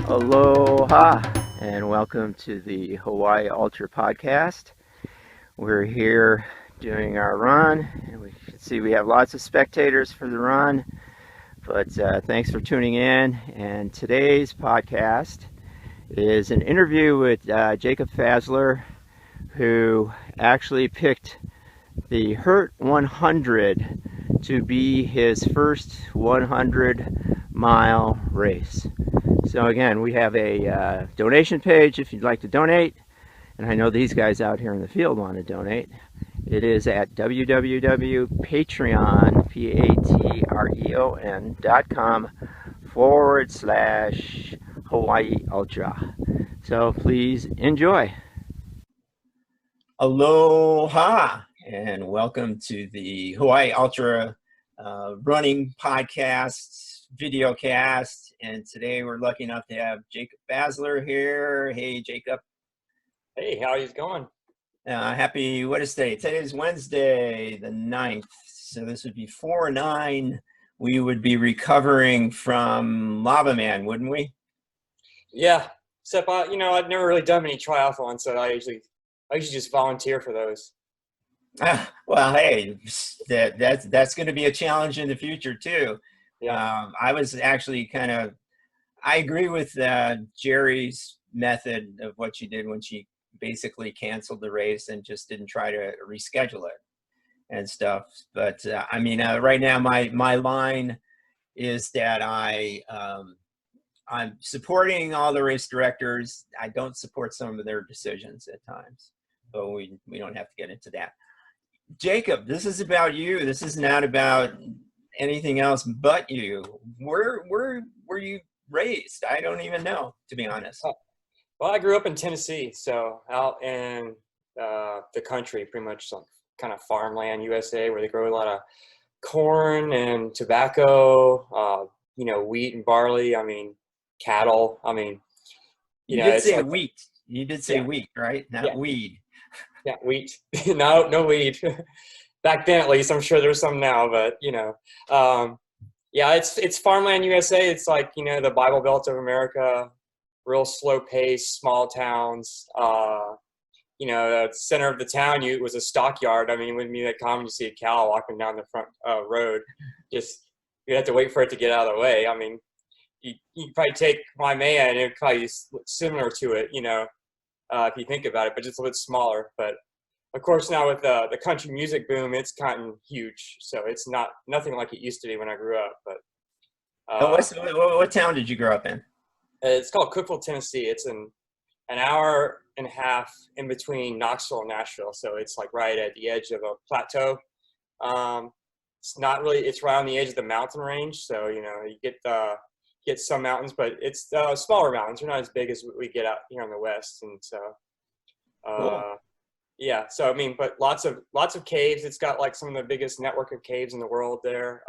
Aloha and welcome to the HawaiiUltra podcast. We're here doing our run, and we can see we have lots of spectators for the run, but thanks for tuning in. And today's podcast is an interview with Jacob Fansler, who actually picked the Hurt 100 to be his first 100-mile race. So again, we have a donation page if you'd like to donate, and I know these guys out here in the field want to donate. It is at www.patreon.com/HawaiiUltra. So please enjoy. Aloha and welcome to the HawaiiUltra running podcast, video cast, and today we're lucky enough to have Jacob Fansler here. Hey, Jacob. Hey, how are you going? Happy, what is today? Today is Wednesday, the 9th. So this would be 4/9. We would be recovering from Lava Man, wouldn't we? Yeah, except I've never really done many triathlons, so I usually just volunteer for those. Well, hey, that's going to be a challenge in the future too. Yeah. I was actually I agree with Jerry's method of what she did when she basically canceled the race and just didn't try to reschedule it and stuff. But right now my line is that I'm supporting all the race directors. I don't support some of their decisions at times, but we don't have to get into that. Jacob, this is about you. This is not about anything else but you. Where were you raised? I don't even know, to be honest. Well, I grew up in Tennessee, so out in the country, pretty much like kind of farmland USA, where they grow a lot of corn and tobacco, wheat and barley. Cattle. You did say wheat. You did say wheat, right? Not weed. Yeah, wheat. No weed. Back then, at least. I'm sure there's some now, but it's farmland USA. It's like the Bible Belt of America. Real slow pace, small towns. The center of the town was a stockyard. It wouldn't be that common to see a cow walking down the front road. Just you have to wait for it to get out of the way. You probably take my man, it probably similar to it, if you think about it, but just a little bit smaller. But of course, now with the country music boom, it's gotten huge. So it's nothing like it used to be when I grew up. But what town did you grow up in? It's called Cookeville, Tennessee. It's an hour and a half in between Knoxville and Nashville. So it's like right at the edge of a plateau. It's not really. It's right on the edge of the mountain range. So you get some mountains, but it's smaller mountains. They're not as big as we get out here in the West, and so cool. Yeah. So but lots of caves. It's got like some of the biggest network of caves in the world there.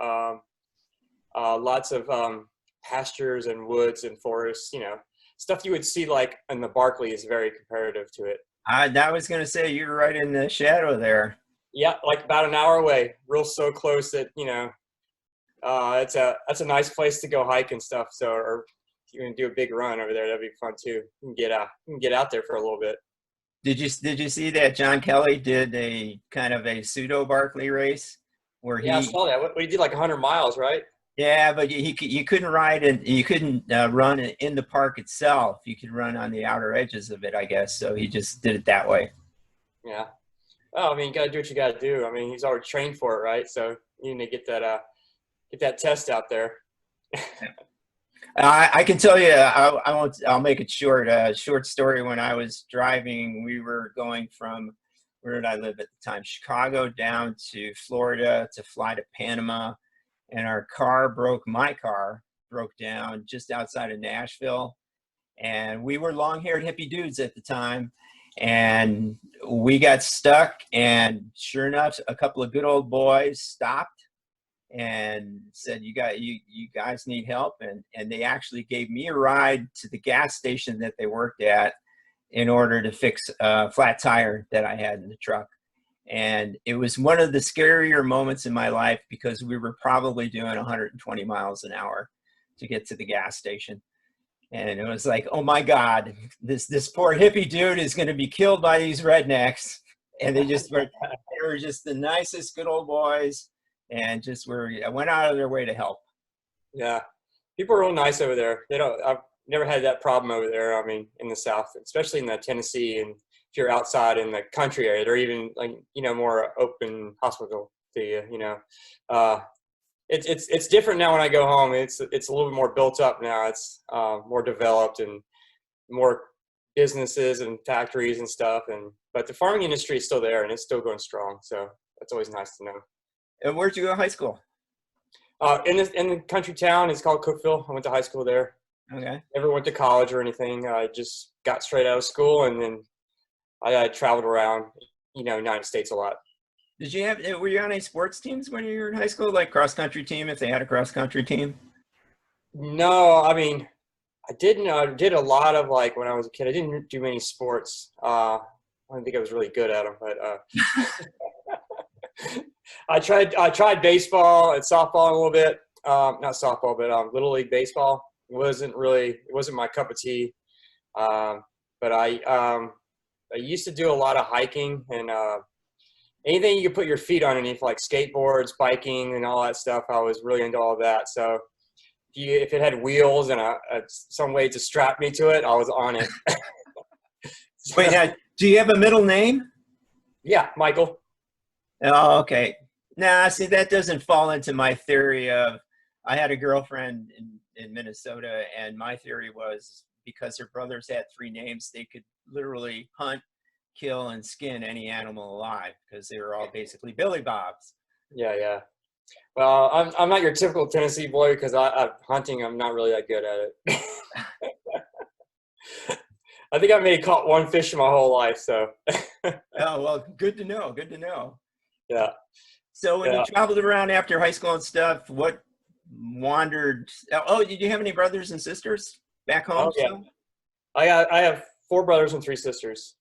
Lots of pastures and woods and forests. Stuff you would see like in the Barkley is very comparative to it. I was going to say you're right in the shadow there. Yeah, like about an hour away. Real so close that that's a nice place to go hike and stuff. So, or if you're gonna do a big run over there, that'd be fun too. You can get out there for a little bit. Did you see that John Kelly did a kind of a pseudo Barkley race where I saw that. He did like 100 miles, right? Yeah, but you couldn't ride and you couldn't run in the park itself. You could run on the outer edges of it, I guess. So he just did it that way. Yeah. Oh, you gotta do what you gotta do. He's already trained for it, right? So you need to get that test out there. I can tell you, I'll make it short. Short story. When I was driving, we were going from, where did I live at the time? Chicago down to Florida to fly to Panama. And my car broke down just outside of Nashville. And we were long-haired hippie dudes at the time. And we got stuck. And sure enough, a couple of good old boys stopped and said, you guys need help. And they actually gave me a ride to the gas station that they worked at in order to fix a flat tire that I had in the truck. And it was one of the scarier moments in my life because we were probably doing 120 miles an hour to get to the gas station. And it was like, oh my God, this poor hippie dude is going to be killed by these rednecks. And they were just the nicest, good old boys, and just went out of their way to help. Yeah, people are real nice over there. I've never had that problem over there. I mean, in the South, especially in the Tennessee, and if you're outside in the country area, they're even like, more open, hospitable to you. It's different now when I go home. It's a little bit more built up now. It's more developed and more businesses and factories and stuff. But the farming industry is still there and it's still going strong. So that's always nice to know. And where'd you go to high school? In the country town, it's called Cookeville. I went to high school there. Okay. Never went to college or anything. I just got straight out of school, and then I traveled around, United States a lot. Were you on any sports teams when you were in high school, like cross country team, if they had a cross country team? No, I mean, I didn't. I did a lot of, like, when I was a kid. I didn't do many sports. I don't think I was really good at them, but I tried baseball and softball a little bit. Not softball, but little league baseball. It wasn't my cup of tea. But I used to do a lot of hiking and anything you could put your feet underneath, like skateboards, biking, and all that stuff. I was really into all of that. So if it had wheels and some way to strap me to it, I was on it. Wait, now, do you have a middle name? Yeah, Michael. Oh, okay. Nah, see, that doesn't fall into my theory of, I had a girlfriend in Minnesota, and my theory was because her brothers had 3 names, they could literally hunt, kill, and skin any animal alive because they were all basically Billy Bobs. Yeah. Well, I'm not your typical Tennessee boy because hunting, I'm not really that good at it. I think I may have caught 1 fish in my whole life, so. Oh, well, good to know. Good to know. Yeah. So when you traveled around after high school and stuff, what wandered? Oh, did you have any brothers and sisters back home? Oh, yeah. So? I have 4 brothers and 3 sisters.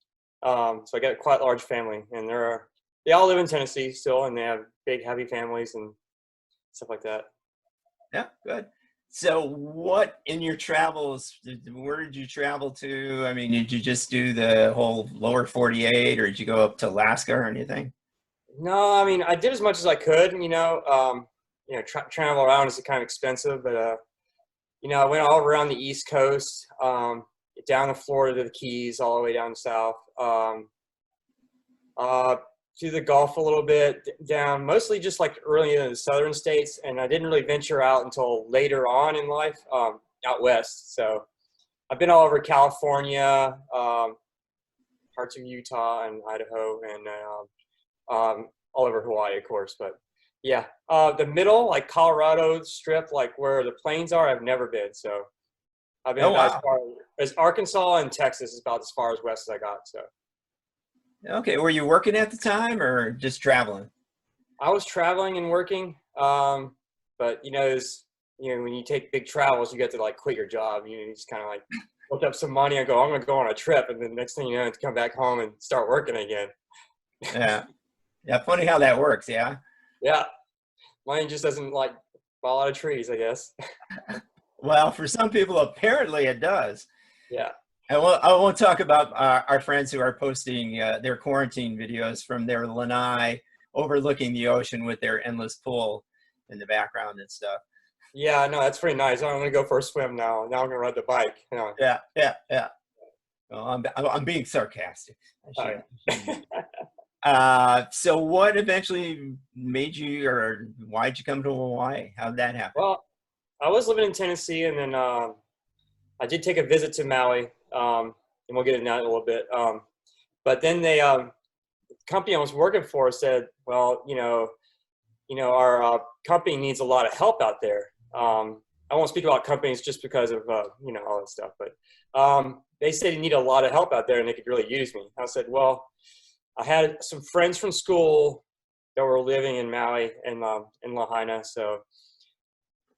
So I got a quite large family, and they all live in Tennessee still, and they have big, happy families and stuff like that. Yeah, good. So what in your travels, where did you travel to? I mean, did you just do the whole lower 48, or did you go up to Alaska or anything? No, I mean, I did as much as I could, travel around is kind of expensive, but, I went all around the East Coast, down to Florida to the Keys, all the way down south, to the Gulf a little bit, down mostly just like early in the southern states. And I didn't really venture out until later on in life, out west. So I've been all over California, parts of Utah and Idaho, and all over Hawaii, of course. But yeah, the middle, like Colorado strip, like where the plains are, I've never been. So I've been about as far as Arkansas and Texas is about as far as west as I got. So. Okay, were you working at the time or just traveling? I was traveling and working, but when you take big travels, you get to like quit your job. You just kind of like look up some money and go, I'm going to go on a trip, and then next thing you know, to come back home and start working again. Yeah, funny how that works. Yeah. Yeah, money just doesn't like fall out of trees, I guess. Well, for some people, apparently it does. Yeah. I won't talk about our friends who are posting their quarantine videos from their lanai overlooking the ocean with their endless pool in the background and stuff. Yeah, no, that's pretty nice. I'm going to go for a swim now. Now I'm going to ride the bike. Yeah. Well, I'm being sarcastic. So what eventually made you, or why'd you come to Hawaii? How'd that happen? Well, I was living in Tennessee, and then I did take a visit to Maui. And we'll get into that in a little bit. But then the company I was working for said, well, our company needs a lot of help out there. I won't speak about companies just because of, all that stuff, but they said you need a lot of help out there and they could really use me. I said, well, I had some friends from school that were living in Maui and in Lahaina. So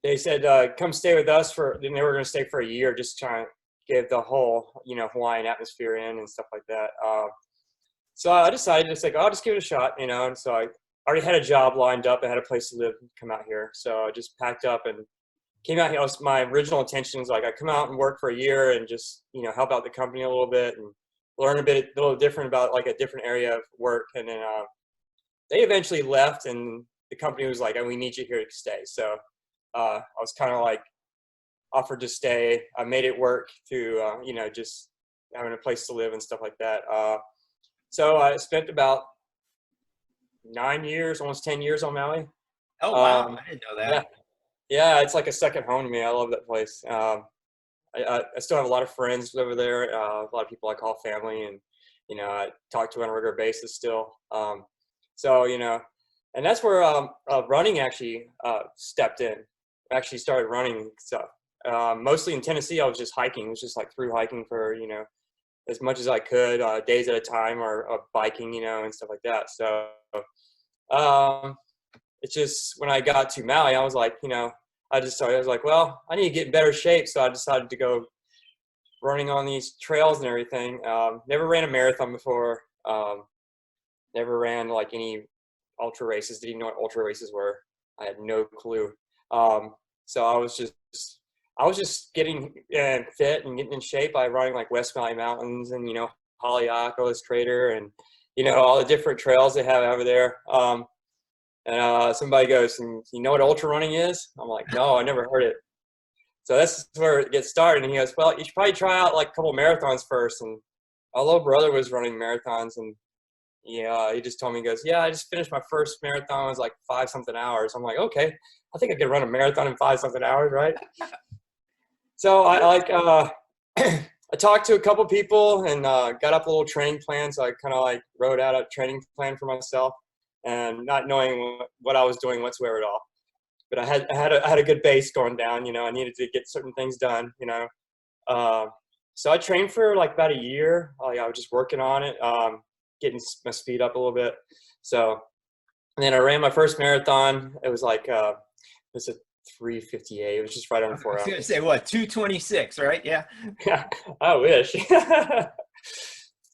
they said, come stay with us then they were going to stay for a year, just trying to give the whole, Hawaiian atmosphere in and stuff like that. So I decided just like, I'll just give it a shot, you know. And so I already had a job lined up. I had a place to live and come out here. So I just packed up and came out here. My original intention was like, I come out and work for a year and just, you know, help out the company a little bit and learn a little different about like a different area of work. And then they eventually left and the company was like, oh, we need you here to stay. So I was kind of like offered to stay. I made it work through, you know, just having a place to live and stuff like that. So I spent about 9 years, almost 10 years on Maui. Oh, wow. I didn't know that. Yeah. Yeah, it's like a second home to me. I love that place. I still have a lot of friends over there, a lot of people I call family, and, you know, I talk to on a regular basis still. So, you know, and that's where running actually stepped in. I actually started running stuff. Mostly in Tennessee, I was just hiking. It was just like through hiking for, you know, as much as I could, days at a time, or biking, you know, and stuff like that. So it's just when I got to Maui, I was like, you know, I was like, well, I need to get in better shape. So I decided to go running on these trails and everything. Never ran a marathon before. Never ran like any ultra races. Didn't even know what ultra races were. I had no clue. So I was just getting fit and getting in shape by running like West Valley Mountains and, you know, HawaiiUltra Trader and, you know, all the different trails they have over there. And somebody goes, and you know what ultra running is? I'm like, no, I never heard it. So that's where it gets started. And he goes, well, you should probably try out like a couple marathons first. And my little brother was running marathons, and yeah, he just told me, he goes, yeah, I just finished my first marathon. It was like 5-something hours. I'm like, okay, I think I could run a marathon in 5-something hours, right? So I like I talked to a couple people and got up a little training plan. So I kind of like wrote out a training plan for myself, and not knowing what I was doing whatsoever at all. But I had a good base going down. You know, I needed to get certain things done. You know, so I trained for like about a year. I was just working on it, getting my speed up a little bit. So, and then I ran my first marathon. It was like it was a 3:58. It was just right under 4 hours. I was going to say, what, 2:26, right? Yeah. Yeah, I wish.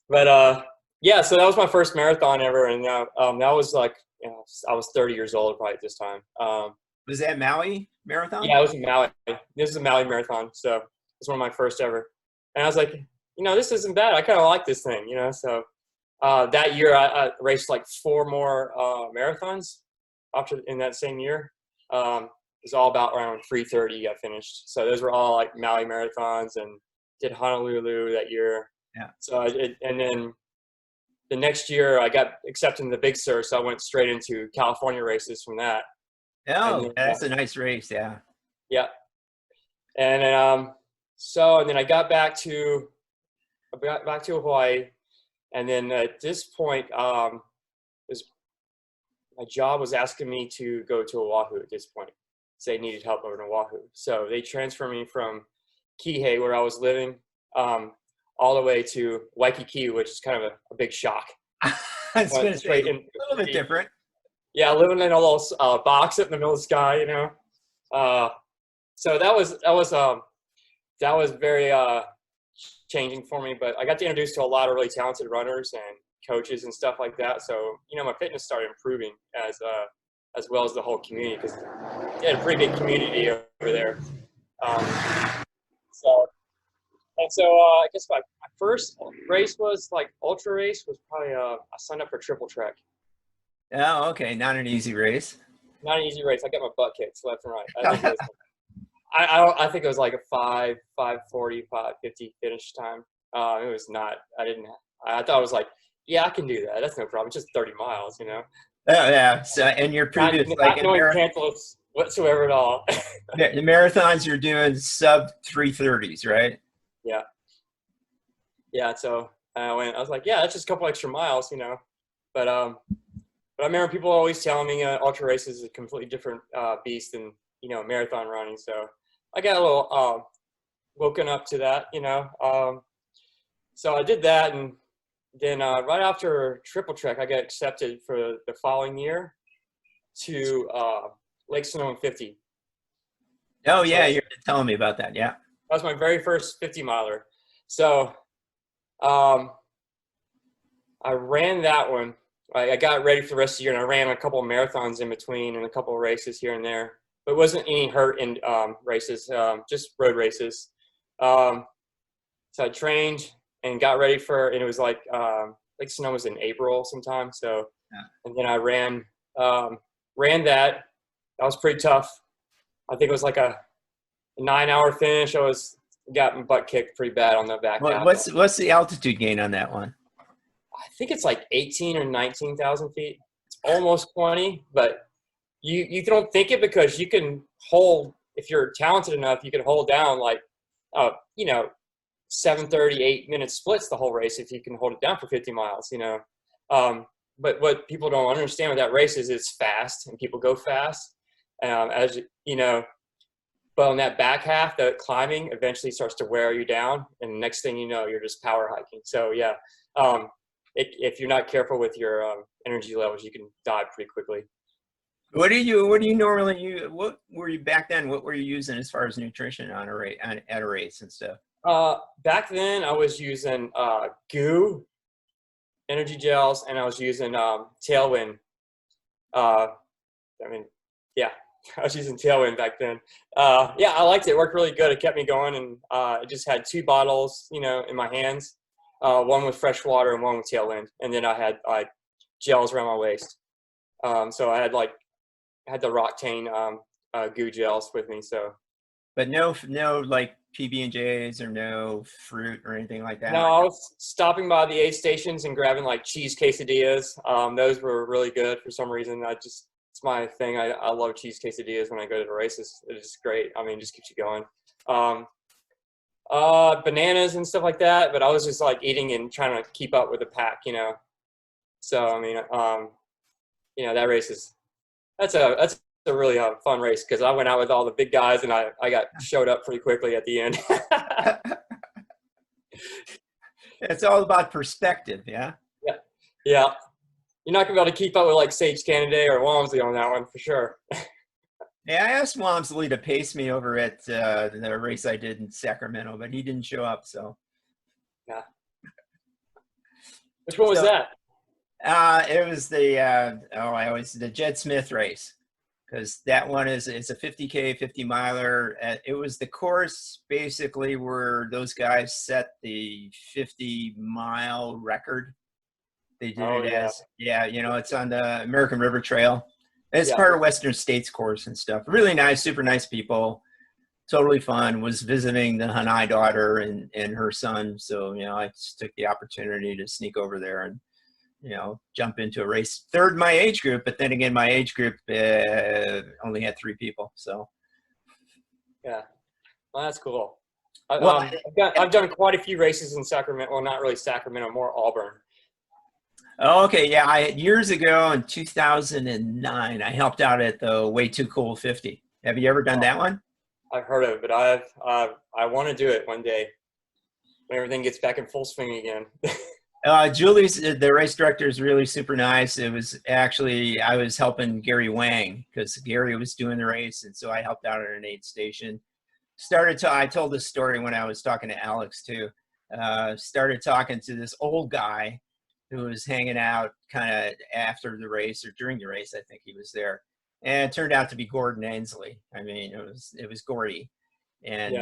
But yeah, so that was my first marathon ever, and that was like, you know, I was 30 years old probably at this time. Was that Maui marathon? Yeah, it was in Maui. This is a Maui marathon, so it's one of my first ever. And I was like, you know, this isn't bad. I kind of like this thing, you know. So that year, I raced like 4 more marathons after in that same year. It was all about around 3:30. I finished. So those were all like Maui marathons, and did Honolulu that year. Yeah. So and then the next year I got accepted in the Big Sur, so I went straight into California races from that. Oh, then, that's a nice race, yeah. Yeah. And then and then I got back to Hawaii, and then at this point, my job was asking me to go to Oahu at this point. So they needed help over in Oahu. So they transferred me from Kihei, where I was living, all the way to Waikiki, which is kind of a big shock. I was going to say, a little bit different. Yeah, living in a little box up in the middle of the sky, you know. So that was very changing for me. But I got to introduce to a lot of really talented runners and coaches and stuff like that. So, you know, my fitness started improving as well as the whole community, because they had a pretty big community over there. I guess my first race was like ultra race was probably I signed up for Triple Trek. Oh, okay. Not an easy race. Not an easy race. I got my butt kicked left and right. I think it was like a 5:40, 5:50 finish time. It was not. I thought it was like, yeah, I can do that. That's no problem. It's just 30 miles, you know. Oh, yeah. So, and your previous not knowing pancreas whatsoever at all. The marathons you're doing sub 3:30s, right? Yeah. Yeah. So I was like, yeah, that's just a couple extra miles, you know. But I remember people always telling me ultra races is a completely different beast than, you know, marathon running. So I got a little woken up to that, you know. So I did that, and then right after Triple Trek, I got accepted for the following year to Lake Sonoma 50. Oh, yeah, you're telling me about that, yeah. That was my very first 50 miler. So I ran that one. I got ready for the rest of the year, and I ran a couple of marathons in between and a couple of races here and there. But it wasn't any hurt in races, just road races. So I trained and got ready and it was like Sonoma was in April sometime. So, and then I ran that. That was pretty tough. I think it was like a 9-hour finish. Got my butt kicked pretty bad on the back half. What's the altitude gain on that one? I think it's like 18 or 19,000 feet. It's almost 20, but you don't think it because you can hold, if you're talented enough, you can hold down like, 7:30, 8-minute splits the whole race if you can hold it down for 50 miles, But what people don't understand with that race is it's fast and people go fast. As you know, but on that back half, the climbing eventually starts to wear you down, and the next thing you know, you're just power hiking. So yeah, if you're not careful with your energy levels, you can die pretty quickly. What do you normally use? What were you back then? What were you using as far as nutrition at a race and stuff? Back then, I was using goo, energy gels, and I was using Tailwind. I was using Tailwind back then. I liked it. It worked really good. It kept me going, and I just had 2 bottles, in my hands. One with fresh water and one with Tailwind, and then I had like gels around my waist. So I had the Roctane goo gels with me. So, but no like PB&Js or no fruit or anything like that. No, I was stopping by the aid stations and grabbing like cheese quesadillas. Those were really good for some reason. It's my thing. I love cheese quesadillas when I go to the races. It's great. I mean, it just keeps you going. Bananas and stuff like that, but I was just like eating and trying to keep up with the pack, So I mean, that race that's a really fun race because I went out with all the big guys and I got showed up pretty quickly at the end. It's all about perspective, yeah. Yeah. You're not gonna be able to keep up with like Sage Canaday or Walmsley on that one for sure. Yeah, I asked Walmsley to pace me over at the race I did in Sacramento, but he didn't show up. So, yeah. Which one was that? It was the Jed Smith race, because that one it's a 50K 50 miler. It was the course basically where those guys set the 50-mile record. They did it's on the American River Trail. It's part of Western States course and stuff. Really nice, super nice people. Totally fun. Was visiting the Hanai daughter and her son. So, I just took the opportunity to sneak over there and, jump into a race. Third my age group, but then again, my age group only had 3 people. So. Yeah. Well, that's cool. I've done quite a few races in Sacramento. Well, not really Sacramento, more Auburn. Oh, okay. Yeah. Years ago in 2009, I helped out at the Way Too Cool 50. Have you ever done that one? I've heard of it, but I want to do it one day when everything gets back in full swing again. Julie's, the race director, is really super nice. It was actually, I was helping Gary Wang because Gary was doing the race. And so I helped out at an aid station. I told this story when I was talking to Alex too. Started talking to this old guy who was hanging out kind of after the race or during the race. I think he was there, and it turned out to be Gordon Ainsley. I mean, it was Gordy, and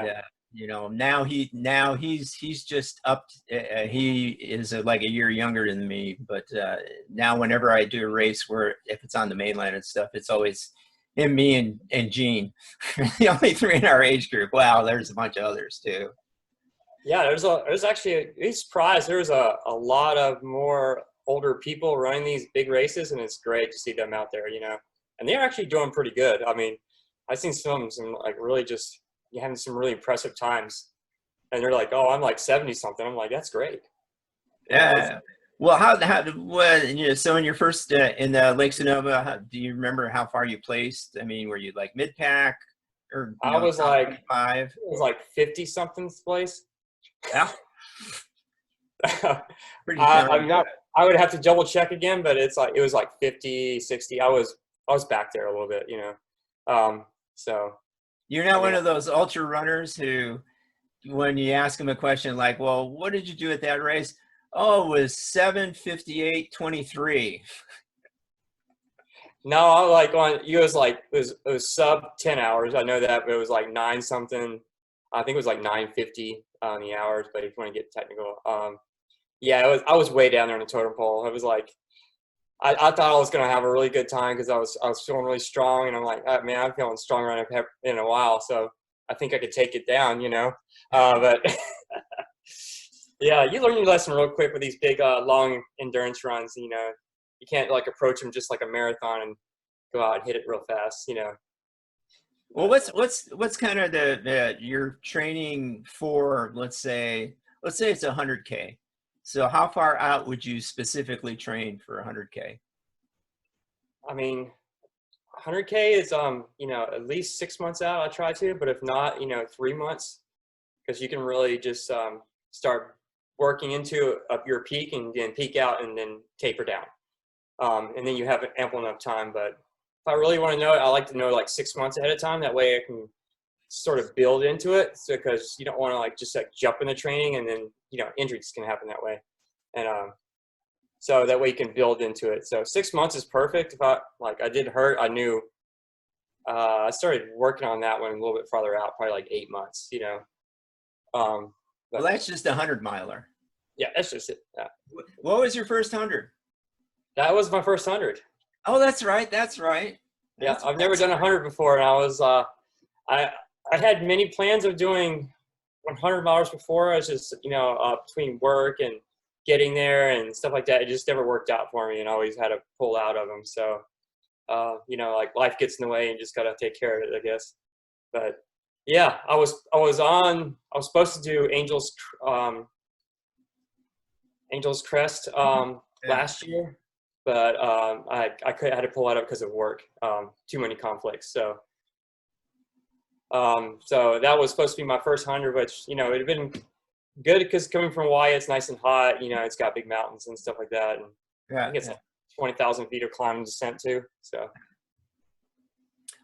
now he's just up. He is like a year younger than me, but now whenever I do a race where if it's on the mainland and stuff, it's always him, me, and Gene, the only 3 in our age group. Wow, there's a bunch of others too. Yeah, there's actually a surprise. There's a lot of more older people running these big races, and it's great to see them out there, and they're actually doing pretty good. I mean, I've seen some like really just having some really impressive times, and they're like, oh, I'm like 70 something. I'm like, that's great. Yeah. Well, so in your first in the Lake Sonoma, do you remember how far you placed? I mean, were you like mid pack or I was like 5? It was like 50 something place. Yeah. I would have to double check again, but it was like 50, 60. I was back there a little bit, So you're not one of those ultra runners who, when you ask them a question like, well, what did you do at that race? Oh, it was 7:58:23. No, I like on it was like it was sub 10 hours. I know that, but it was like nine something. I think it was like 9:50 on the hours. But if you want to get technical, yeah, I was way down there on the totem pole. It was like I thought I was gonna have a really good time because I was feeling really strong, and I'm like, oh, man, I'm feeling stronger than I've had in a while. So I think I could take it down, you know. But yeah, you learn your lesson real quick with these big long endurance runs. You know, you can't like approach them just like a marathon and go out and hit it real fast, you know. Well, But what's kind of the your training for, let's say it's 100K. So how far out would you specifically train for 100K? I mean, 100K is you know, at least 6 months out. I try to, but if not, you know, 3 months, because you can really just start working into your peak and then peak out and then taper down, and then you have ample enough time. But if I really want to know it, I like to know like 6 months ahead of time. That way I can sort of build into it. So because you don't want to like just like jump into training and then you know injuries can happen that way, and so that way you can build into it. So 6 months is perfect. If I did hurt, I knew I started working on that one a little bit farther out, probably like 8 months. You know, Well, but that's just a 100 miler. yeah, that's just it. Yeah. What was your first 100? That was my first 100. Oh, that's right. That's right. Yeah, That's I've never that's done 100 before, and I I had many plans of doing 100 miles before. I was just you know between work and getting there and stuff like that, it just never worked out for me, and I always had to pull out of them. So you know, like life gets in the way, and just gotta take care of it, I guess. But yeah, I was supposed to do Angel's Crest yeah. last year, but I had to pull that up because of work. Too many conflicts. So that was supposed to be my first 100, which you know it'd have been good because coming from Hawaii, it's nice and hot. You know, it's got big mountains and stuff like that, and I Yeah, think it's yeah. like 20,000 feet of climb and descent too. So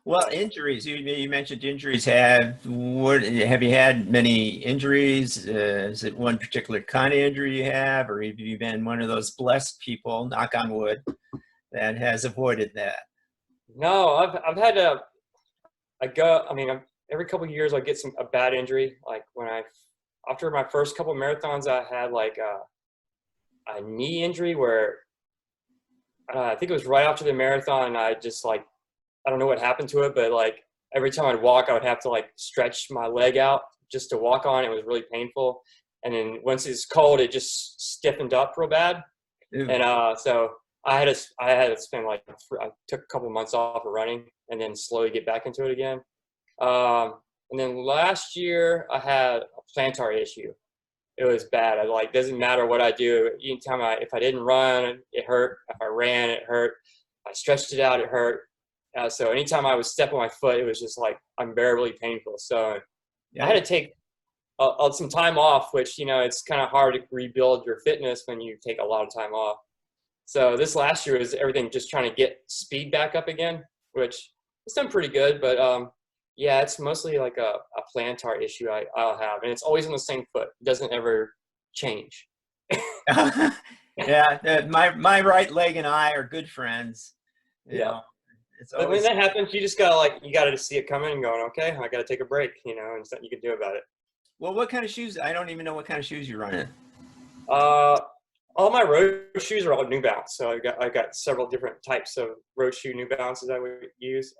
Well, injuries. You mentioned injuries. Have you had many injuries? Is it one particular kind of injury you have, or have you been one of those blessed people, knock on wood, that has avoided that? no, I've had a I go. I mean, every couple of years I get a bad injury. Like when after my first couple of marathons, I had like a knee injury where I think it was right after the marathon. I just like I don't know what happened to it, but like every time I'd walk, I would have to like stretch my leg out just to walk on. It was really painful. And then once it's cold, it just stiffened up real bad. Ooh. And so I had to spend like I took a couple of months off of running and then slowly get back into it again. And then last year I had a plantar issue. It was bad. I like doesn't matter what I do. Anytime if I didn't run, it hurt. If I ran, it hurt. If I stretched it out, it hurt. So anytime I would step on my foot, it was just like unbearably painful. So I had to Yikes. take some time off, which you know it's kind of hard to rebuild your fitness when you take a lot of time off. So this last year was everything just trying to get speed back up again, which it's done pretty good. But yeah, it's mostly like a plantar issue I'll have, and it's always on the same foot. It doesn't ever change. Yeah, my right leg and I are good friends. You Yeah. know, it's But when always that happens, you just gotta you gotta just see it coming and going, okay, I gotta take a break, you know, and there's nothing you can do about it. well. What kind of shoes? I don't even know what kind of shoes you run in. Uh, all my road shoes are all New Balance, so I got several different types of road shoe New Balances I would use.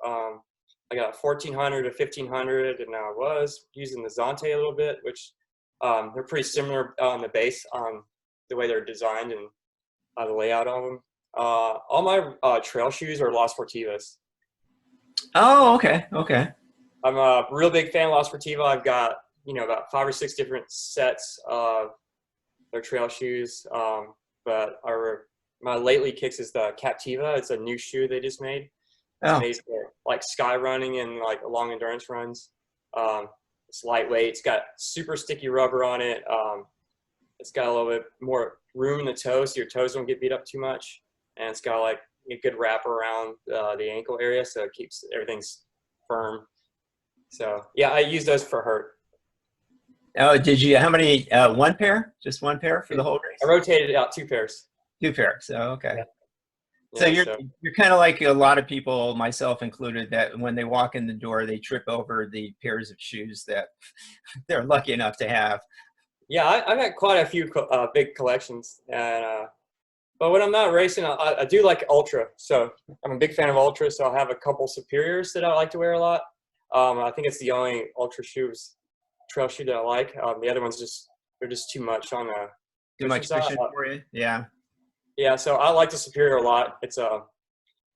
I got a 1400, a 1500, and I was using the Zonte a little bit, which they're pretty similar on the base, the way they're designed and the layout of them. All my trail shoes are Las Sportivas. Oh, okay, okay. I'm a real big fan of La Sportiva. I've got, you know, about 5 or 6 different sets of their trail shoes. But my lately kicks is the Captiva. It's a new shoe they just made. It's Oh, made for like sky running and like long endurance runs. It's lightweight. It's got super sticky rubber on it. It's got a little bit more room in the toes, so your toes don't get beat up too much. And it's got like a good wrap around the ankle area, so it keeps everything's firm. So yeah, I use those for hurt. Oh, did you? How many? One pair? Just one pair for the whole I race? rotated out 2 pairs. Two pairs. Oh, okay. Yeah. So Yeah. you're So you're kind of like a lot of people, myself included, that when they walk in the door, they trip over the pairs of shoes that they're lucky enough to have. yeah, I've had quite a few big collections, and but when I'm not racing, I do like Ultra. So I'm a big fan of Ultra. So I'll have a couple Superiors that I like to wear a lot. I think it's the only Ultra shoes, trail shoe that I like. The other ones they're just too much on the Too cushion much side. cushion for you? Yeah. Yeah, so I like the Superior a lot. It's if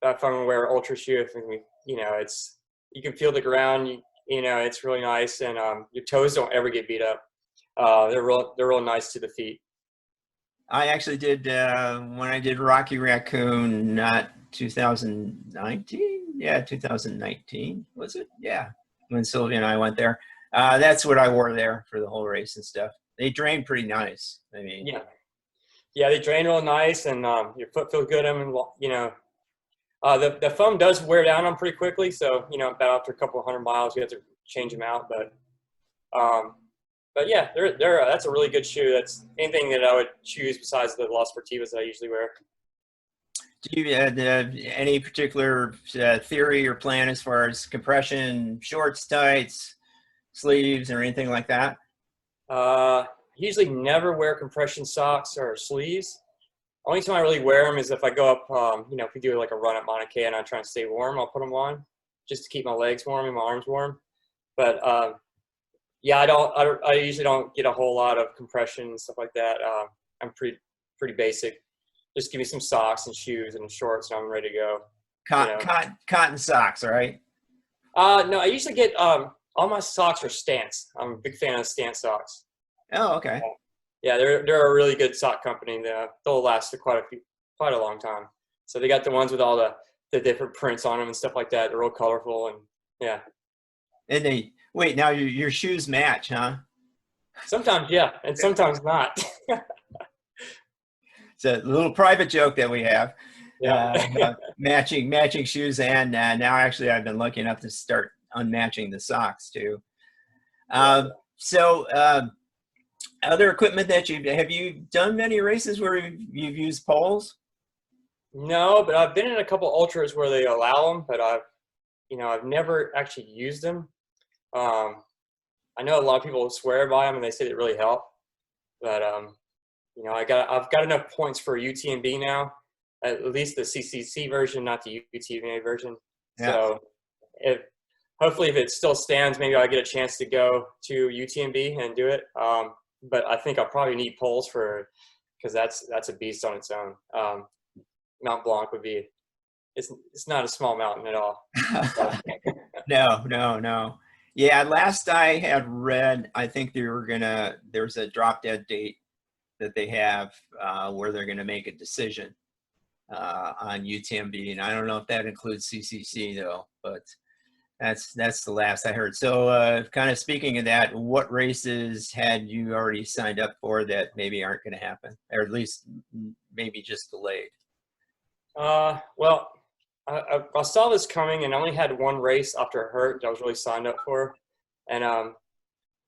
I'm gonna wear an Ultra shoe, I think it's you can feel the ground. It's really nice, and your toes don't ever get beat up. They're real nice to the feet. I actually did when I did Rocky Raccoon, not 2019. Yeah, 2019 was it? Yeah, when Sylvia and I went there. That's what I wore there for the whole race and stuff. They drained pretty nice. I mean, Yeah, yeah, they drain real nice, and your foot feels good. I mean, the foam does wear down on pretty quickly, so about after a couple of 100 miles, you have to change them out. But yeah, they're that's a really good shoe. That's anything that I would choose besides the Las Sportivas that I usually wear. do you any particular theory or plan as far as compression, shorts, tights, sleeves, or anything like that? Usually never wear compression socks or sleeves. Only time I really wear them is if I go up, if we do like a run at Mauna Kea and I try and stay warm, I'll put them on just to keep my legs warm and my arms warm. But yeah, I usually don't get a whole lot of compression and stuff like that. I'm pretty basic. Just give me some socks and shoes and shorts, and I'm ready to go. Cotton socks, all right? No, I usually get all my socks are Stance. I'm a big fan of Stance socks. Oh, okay. Yeah, they're a really good sock company. They'll last quite a long time. So they got the ones with all the different prints on them and stuff like that. They're real colorful, and yeah. And they wait now. Your shoes match, huh? Sometimes, yeah, and sometimes not. It's a little private joke that we have. Yeah. Matching shoes, and now actually I've been lucky enough to start unmatching the socks too. So other equipment that have you done many races where you've used poles? No, but I've been in a couple ultras where they allow them, but I've never actually used them. I know a lot of people swear by them and they say they really help, but I've got enough points for UTMB now, at least the CCC version, not the UTMB version. Yeah. So hopefully if it still stands, maybe I'll get a chance to go to UTMB and do it. But I think I'll probably need poles because that's a beast on its own. Mount Blanc it's not a small mountain at all. No. Yeah, last I had read, I think there's a drop dead date that they have where they're gonna make a decision on UTMB, and I don't know if that includes CCC though, but that's the last I heard. So kind of speaking of that, what races had you already signed up for that maybe aren't going to happen, or at least maybe just delayed? Well, I saw this coming and I only had one race after it hurt that I was really signed up for. And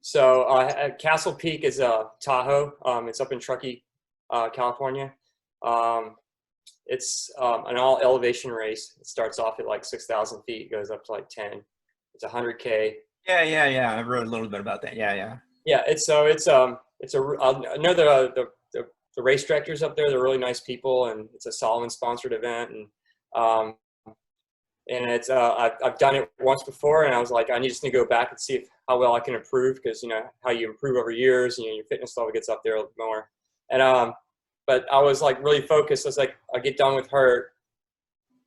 so Castle Peak is Tahoe. It's up in Truckee, California. It's an all elevation race. It starts off at like 6,000 feet, goes up to like 10. It's 100K. Yeah. I wrote a little bit about that. Yeah. Yeah. I know the race directors up there. They're really nice people, and it's a Solomon sponsored event. And it's I've done it once before, and I was like, I just need to go back and see how well I can improve, because how you improve over years, your fitness level gets up there a little bit more. And but I was like really focused. I was like, I'll get done with her,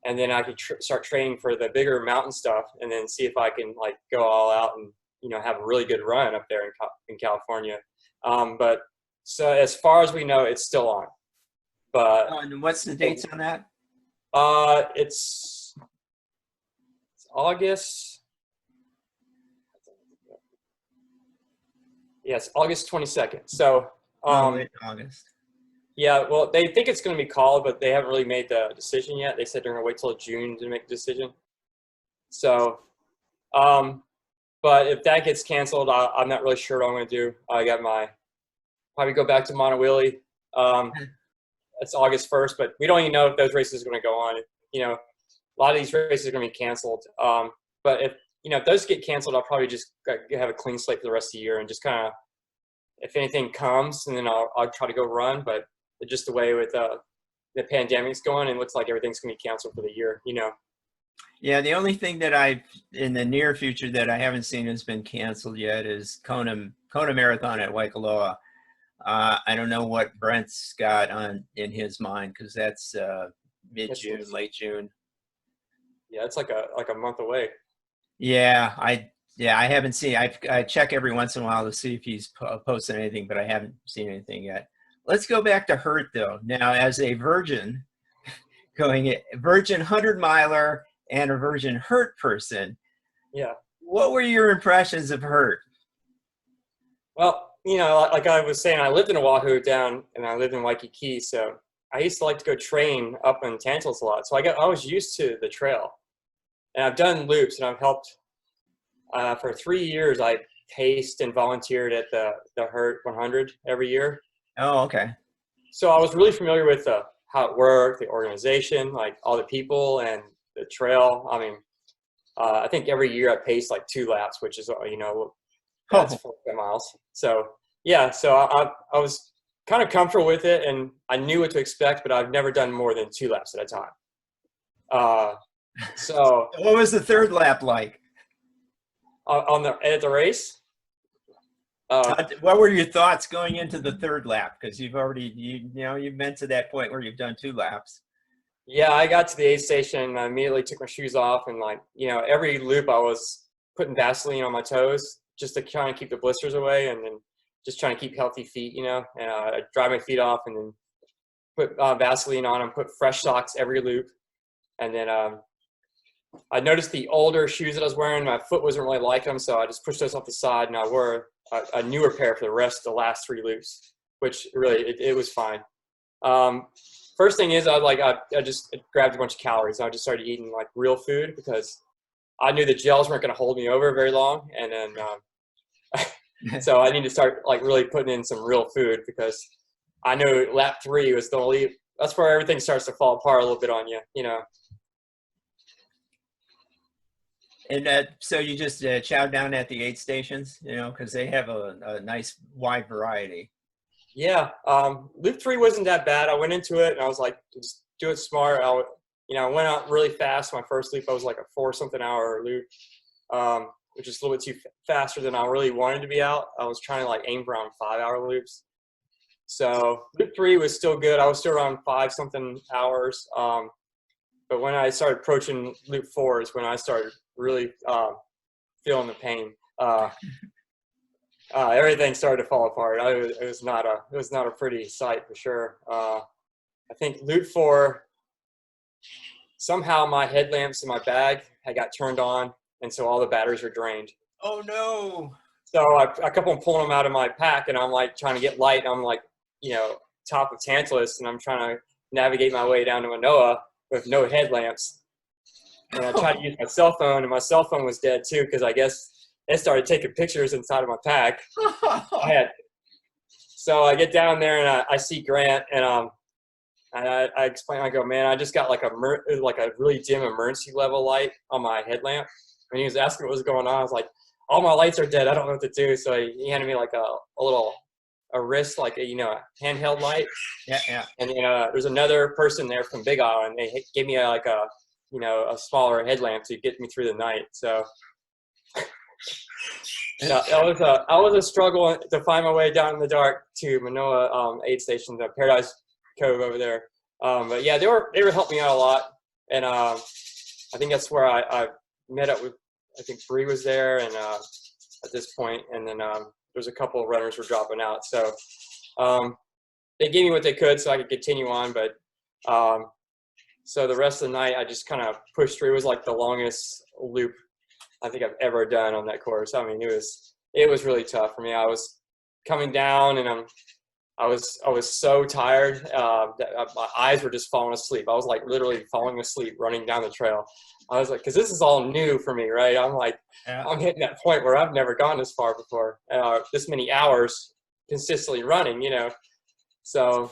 and then I could start training for the bigger mountain stuff, and then see if I can like go all out and have a really good run up there in California. But so as far as we know, it's still on. But and what's the dates on that? It's August. Yes, August 22nd. So Late August. Yeah, well, they think it's going to be called, but they haven't really made the decision yet. They said they're going to wait till June to make the decision. So, but But if that gets canceled, I'm not really sure what I'm going to do. I got probably go back to Montevideo. It's August 1st, but we don't even know if those races are going to go on. You know, a lot of these races are going to be canceled. But if those get canceled, I'll probably just have a clean slate for the rest of the year and just kind of, if anything comes, and then I'll try to go run. But just the way with the pandemic's going, it looks like everything's going to be canceled for the year. Yeah, the only thing that in the near future that I haven't seen has been canceled yet is Kona Marathon at Waikoloa. I don't know what Brent's got in his mind, because that's mid-June, late June. Yeah, it's like a month away. Yeah, I haven't seen. I check every once in a while to see if he's posted anything, but I haven't seen anything yet. Let's go back to Hurt though. Now, as a virgin, going virgin 100-miler and a virgin Hurt person. Yeah. What were your impressions of Hurt? Well, like I was saying, I lived in Oahu and I lived in Waikiki, so I used to like to go train up in Tantalus a lot. So I was used to the trail, and I've done loops, and I've helped for 3 years. I paced and volunteered at the Hurt 100 every year. Oh, okay. So I was really familiar with how it worked, the organization, like all the people and the trail. I mean, I think every year I paced like 2 laps, which is, that's 45 miles. So, yeah, so I was kind of comfortable with it, and I knew what to expect, but I've never done more than 2 laps at a time. So what was the 3rd lap like? At the race? What were your thoughts going into the 3rd lap? Because you've been to that point where you've done 2 laps. Yeah, I got to the aid station and I immediately took my shoes off, and every loop I was putting Vaseline on my toes just to kind of keep the blisters away, and then just trying to keep healthy feet, and I dry my feet off and then put Vaseline on and put fresh socks every loop. And then I noticed the older shoes that I was wearing, my foot wasn't really like them, so I just pushed those off the side, and I wore a newer pair for the last 3 loops, which really, it was fine. First thing is I just grabbed a bunch of calories. I just started eating like real food, because I knew the gels weren't going to hold me over very long. And then, so I need to start like really putting in some real food, because I knew lap 3 was that's where everything starts to fall apart a little bit on you, And so you just chowed down at the aid stations, because they have a nice wide variety. Yeah, loop 3 wasn't that bad. I went into it and I was like, just do it smart. I went out really fast. My first loop, I was like a 4-something hour loop, which is a little bit too faster than I really wanted to be out. I was trying to like aim for around 5-hour loops. So loop 3 was still good. I was still around 5-something hours. But when I started approaching loop 4 is when I started really feeling the pain. Everything started to fall apart. It was not a pretty sight for sure. I think loop 4, somehow my headlamps in my bag had got turned on, and so all the batteries were drained. Oh no! So I kept on pulling them out of my pack, and I'm like trying to get light. And I'm like, top of Tantalus, and I'm trying to navigate my way down to Manoa with no headlamps. And I tried to use my cell phone, and my cell phone was dead too, because I guess it started taking pictures inside of my pack. So I get down there and I see Grant, and I explain. I go, man, I just got like a really dim emergency level light on my headlamp. And he was asking what was going on. I was like, all my lights are dead. I don't know what to do. So he handed me like a wrist, like a handheld light. Yeah. And there's another person there from Big Island. They gave me a smaller headlamp to get me through the night. So. I was a struggle to find my way down in the dark to Manoa aid station, the Paradise Cove over there. But yeah, they were helping me out a lot, and I think that's where I met up with. I think Bree was there, and at this point, and then there's a couple of runners were dropping out, so they gave me what they could so I could continue on. But so the rest of the night, I just kind of pushed through. It was like the longest loop I think I've ever done on that course. I mean, it was really tough for me. I was coming down, and I was so tired that my eyes were just falling asleep. I was like literally falling asleep running down the trail. I was like, because this is all new for me, right? I'm like, Yeah. I'm hitting that point where I've never gone this far before, this many hours consistently running, you know. So,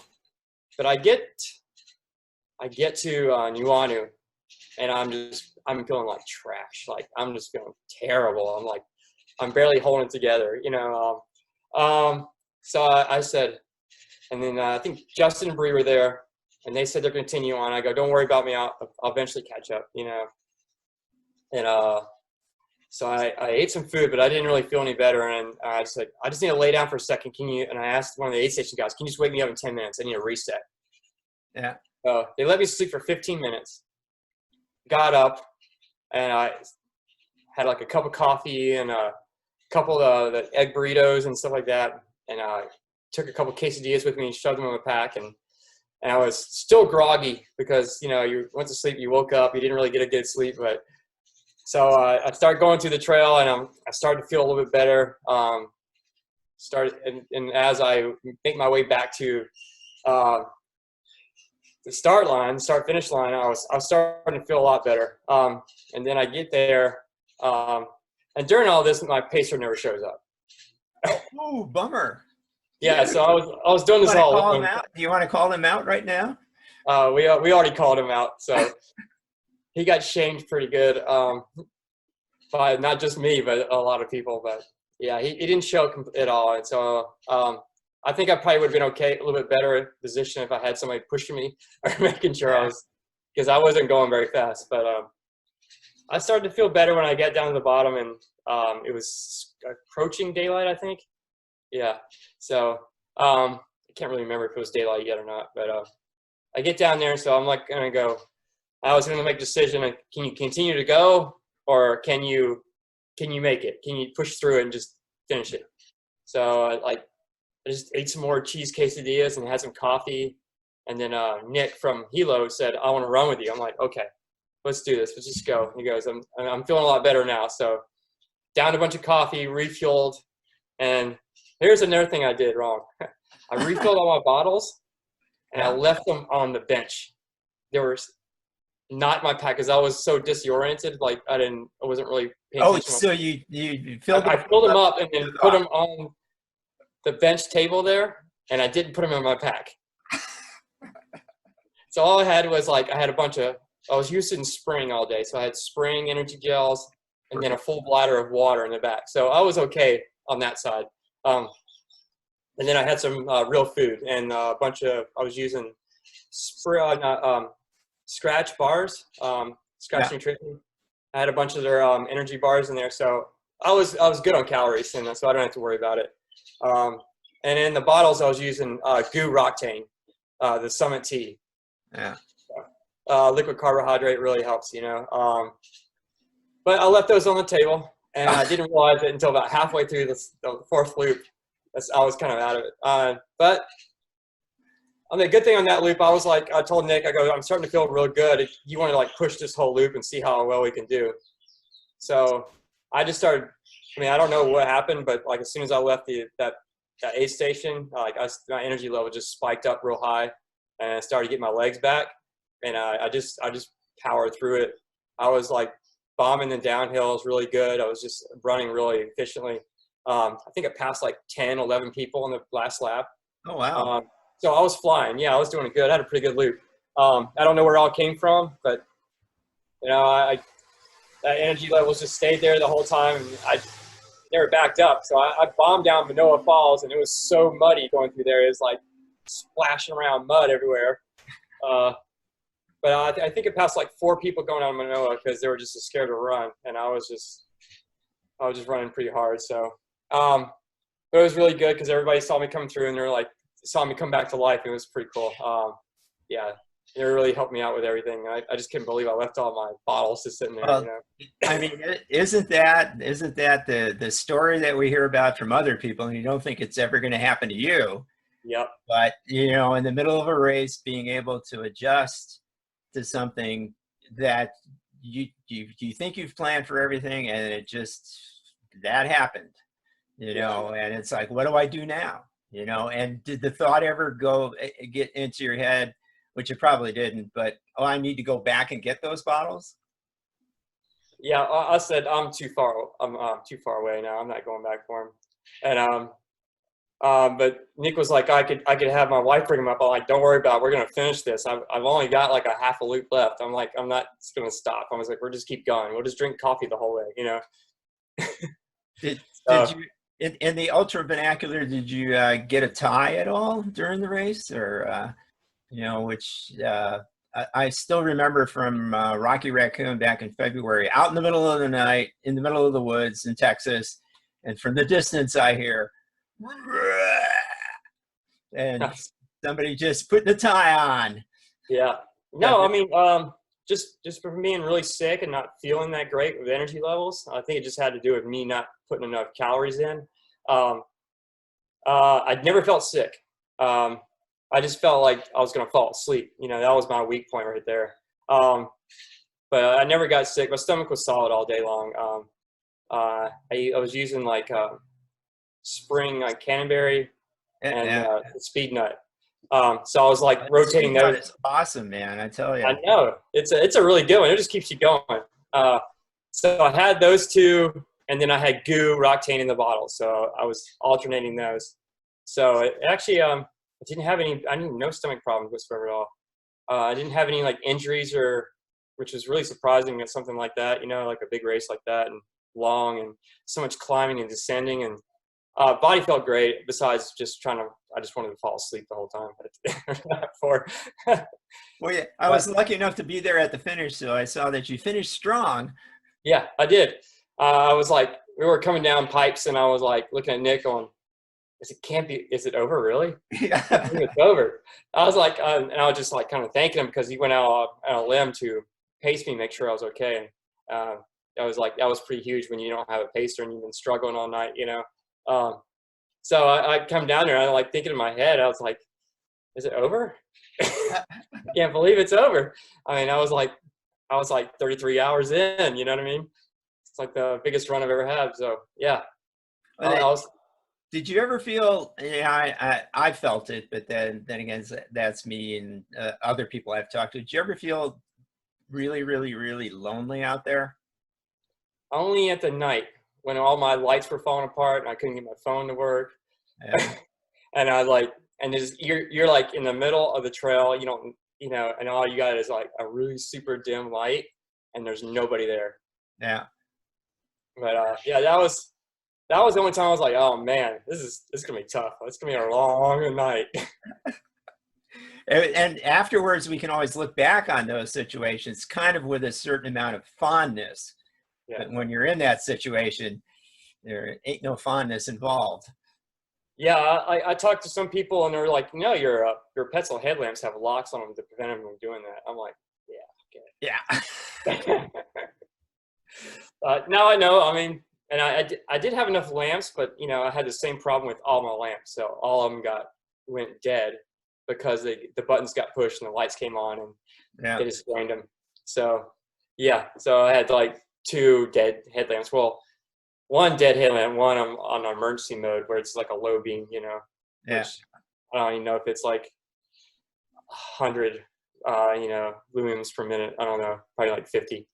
but I get to Nuanu, and I'm feeling like trash. Like I'm just feeling terrible. I'm barely holding it together, you know. So I said, and then I think Justin and Bree were there, and they said they're going to continue on. I go, don't worry about me. I'll eventually catch up, you know. And so I ate some food, but I didn't really feel any better. And I said, I just need to lay down for a second. Can you? And I asked one of the aid station guys, can you just wake me up in 10 minutes? I need a reset. Yeah. So they let me sleep for 15 minutes. Got up, and I had like a cup of coffee and a couple of the egg burritos and stuff like that. And I took a couple of quesadillas with me and shoved them in my pack. And I was still groggy because, you know, you went to sleep, you woke up, you didn't really get a good sleep. But so I started going through the trail, and I started to feel a little bit better. And as I make my way back to the start finish line, I was starting to feel a lot better. And then I get there, and during all this, my pacer never shows up. Oh, bummer. Yeah, so I was doing this all alone. Do you want to call him out right now? We already called him out, so he got shamed pretty good, by not just me, but a lot of people. But yeah, he didn't show at all, and so I think I probably would have been okay, a little bit better position if I had somebody pushing me or making sure because I wasn't going very fast. But I started to feel better when I got down to the bottom, and it was approaching daylight, I think. Yeah. So I can't really remember if it was daylight yet or not, but I get down there, so I'm like gonna go. I was gonna make a decision: can you continue to go, or can you make it? Can you push through it and just finish it? So I just ate some more cheese quesadillas and had some coffee, and then Nick from Hilo said, "I want to run with you." I'm like, "Okay, let's do this. Let's just go." He goes, "I'm feeling a lot better now." So downed a bunch of coffee, refueled, and here's another thing I did wrong. I refilled all my bottles, and I left them on the bench. They were not my pack because I was so disoriented. Like I wasn't really paying attention. Oh, so you filled I filled them up and then put them on the bench table there, and I didn't put them in my pack. So all I had was I was using Spring all day. So I had Spring energy gels and then a full bladder of water in the back. So I was okay on that side. And then I had some real food and I was using Scratch bars, Scratch Nutrition. I had a bunch of their energy bars in there. So I was good on calories, and so I don't have to worry about it. And in the bottles, I was using Goo Roctane, the Summit Tea. Yeah. Liquid carbohydrate really helps, you know. But I left those on the table, and I didn't realize it until about halfway through the fourth loop. I was kind of out of it. But I mean, the good thing on that loop, I told Nick, I'm starting to feel real good. You want to push this whole loop and see how well we can do. So I just started. I mean, I don't know what happened, but as soon as I left that aid station, my energy level just spiked up real high, and I started getting my legs back, and I just powered through it. I was bombing the downhills really good. I was just running really efficiently. I think I passed 10, 11 people in the last lap. Oh, wow. So I was flying. Yeah, I was doing good. I had a pretty good loop. I don't know where it all came from, but that energy levels just stayed there the whole time, and I never backed up. So I bombed down Manoa Falls, and it was so muddy going through there. It was splashing around mud everywhere. But I think it passed 4 people going on Manoa because they were just scared to run, and I was just running pretty hard. So it was really good because everybody saw me come through, and they're saw me come back to life. It was pretty cool. Yeah, it really helped me out with everything. I just couldn't believe I left all my bottles just sitting there. Well, I mean, isn't that the story that we hear about from other people, and you don't think it's ever going to happen to you? Yep. But in the middle of a race, being able to adjust to something that you think you've planned for everything, and it just that happened, and it's what do I do now? you know. And did the thought ever get into your head, which it probably didn't, but, oh, I need to go back and get those bottles? Yeah, I said I'm too far. I'm too far away now. I'm not going back for him. And but Nick was like, I could have my wife bring him up. I'm like, don't worry about it. We're gonna finish this. I've only got like a half a loop left. I'm like, I'm not gonna stop. I was like, we'll just keep going. We'll just drink coffee the whole way, you know. Did So, you in the ultra vernacular? Did you get a tie at all during the race, or you know, which I still remember from Rocky Raccoon back in February, out in the middle of the night, in the middle of the woods in Texas, and from the distance I hear, and somebody just putting a tie on. yeah. No, I mean, just from being really sick and not feeling that great with energy levels. I think it just had to do with me not putting enough calories in. I'd never felt sick. I just felt like I was going to fall asleep. You know, that was my weak point right there. But I never got sick. My stomach was solid all day long. I was using like spring Canterbury and speed nut. So I was like rotating those. It's awesome, man. I tell you. I know it's a really good one. It just keeps you going. So I had those two, and then I had goo Roctane in the bottle. So I was alternating those. So it actually, I didn't have no stomach problems whatsoever at all. I didn't have any like injuries which was really surprising at something like that, you know, like a big race like that and long and so much climbing and descending, and body felt great besides just I just wanted to fall asleep the whole time. Well, yeah, I was lucky enough to be there at the finish, so I saw that you finished strong. Yeah, I did. I was like, we were coming down pipes, and I was like looking at Nick on, is it over really? Yeah. I think it's over. I was like, and I was just like kind of thanking him because he went out on a limb to pace me, make sure I was okay. And that was pretty huge when you don't have a pacer and you've been struggling all night, you know. So I come down there and I'm like thinking in my head, I was like, is it over? Can't believe it's over. I mean, I was like 33 hours in, you know what I mean? It's like the biggest run I've ever had. So yeah. Did you ever feel? Yeah, I felt it, but then again, that's me and other people I've talked to. Did you ever feel really, really, really lonely out there? Only at the night when all my lights were falling apart and I couldn't get my phone to work. Yeah. And you're like in the middle of the trail, you know, and all you got is like a really super dim light, and there's nobody there. Yeah. But yeah, that was the only time I was like, oh man, this is gonna be tough. It's gonna be a long night. And afterwards, we can always look back on those situations kind of with a certain amount of fondness. Yeah. But when you're in that situation, there ain't no fondness involved. Yeah, I talked to some people, and they're like, no, your Petzl headlamps have locks on them to prevent them from doing that. I'm like, yeah, okay. Yeah. Now I know. I mean, and I did have enough lamps, but you know, I had the same problem with all my lamps. So all of them went dead because the buttons got pushed and the lights came on, and they just drained them. So yeah, so I had like 2 dead headlamps. Well, one dead headlamp, one on emergency mode where it's like a low beam, you know. Yeah. Which I don't even know if it's like 100, you know, lumens per minute. I don't know, probably like 50.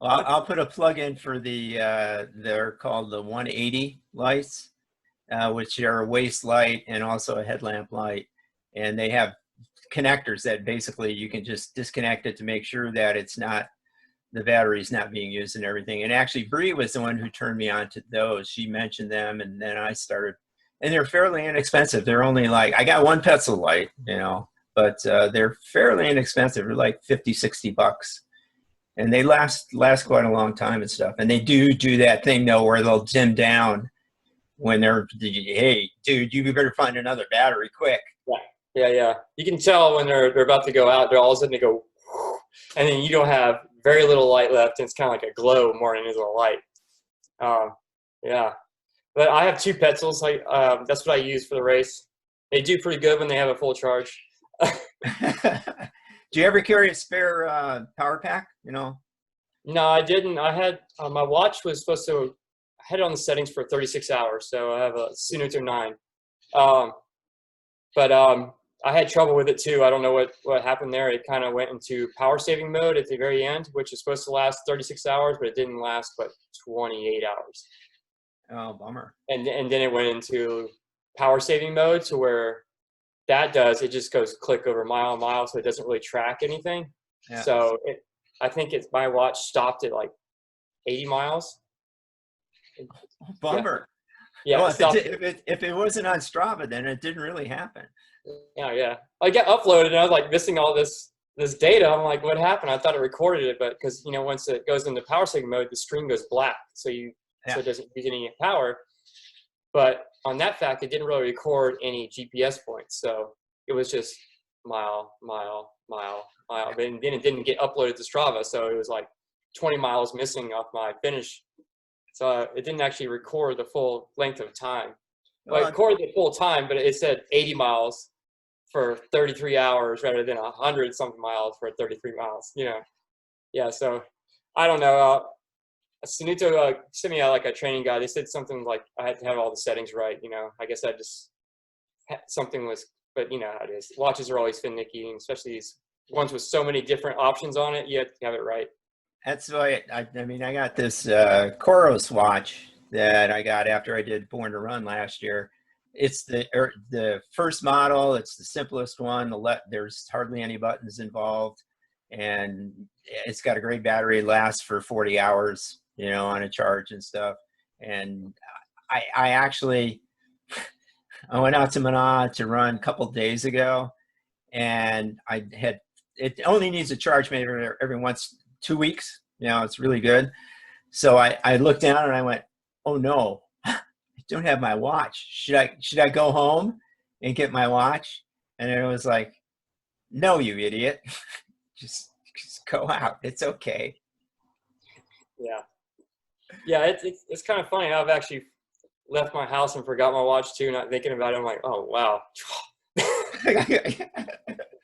Well, I'll put a plug in for they're called the 180 lights, which are a waist light and also a headlamp light. And they have connectors that basically you can just disconnect it to make sure that the battery's not being used and everything. And actually, Bree was the one who turned me on to those. She mentioned them, and then I started. And they're fairly inexpensive. They're only like, I got one Petzl light, you know, but they're fairly inexpensive. They're like $50, $60. And they last quite a long time and stuff. And they do that thing, though, where they'll dim down when hey, dude, you better find another battery quick. Yeah. You can tell when they're about to go out. They're all of a sudden they go, and then you don't have very little light left, and it's kind of like a glow more than it is a light. Yeah. But I have 2 Petzls. That's what I use for the race. They do pretty good when they have a full charge. Do you ever carry a spare power pack, you know? No, I didn't. I had my watch was supposed to. I had it on the settings for 36 hours, so I have a Sunoto 9. But I had trouble with it too. I don't know what happened there. It kind of went into power saving mode at the very end, which is supposed to last 36 hours, but it didn't last but 28 hours. Oh, bummer. And then it went into power saving mode to where it just goes click over mile, so it doesn't really track anything. Yeah. So I think my watch stopped at like 80 miles. Oh, bummer. Yeah. Well, if it wasn't on Strava, then it didn't really happen. Yeah. I get uploaded and I was like missing all this data. I'm like, what happened? I thought it recorded it, but because once it goes into power saving mode, the screen goes black, so it doesn't use any power. But on that fact, it didn't really record any GPS points, so it was just mile. But then it didn't get uploaded to Strava, so it was like 20 miles missing off my finish. So it didn't actually record the full length of time. Well, it recorded the full time, but it said 80 miles for 33 hours rather than 100-something miles for 33 miles. Yeah. So I don't know. Sunuto sent me like a training guide. They said something like I had to have all the settings right. I guess I just something was, but how it is. Watches are always finicky, and especially these ones with so many different options on it. You have to have it right. That's why I got this Koros watch that I got after I did Born to Run last year. It's the first model. It's the simplest one. There's hardly any buttons involved, and it's got a great battery. It lasts for 40 hours, on a charge and stuff. And I actually I went out to Mana to run a couple days ago, and it only needs a charge maybe every 2 weeks. It's really good. So I looked down and I went, oh no, I don't have my watch. Should I go home and get my watch? And it was like, no, you idiot. just go out. It's okay. Yeah, it's kind of funny. I've actually left my house and forgot my watch too, not thinking about it. I'm like, oh wow.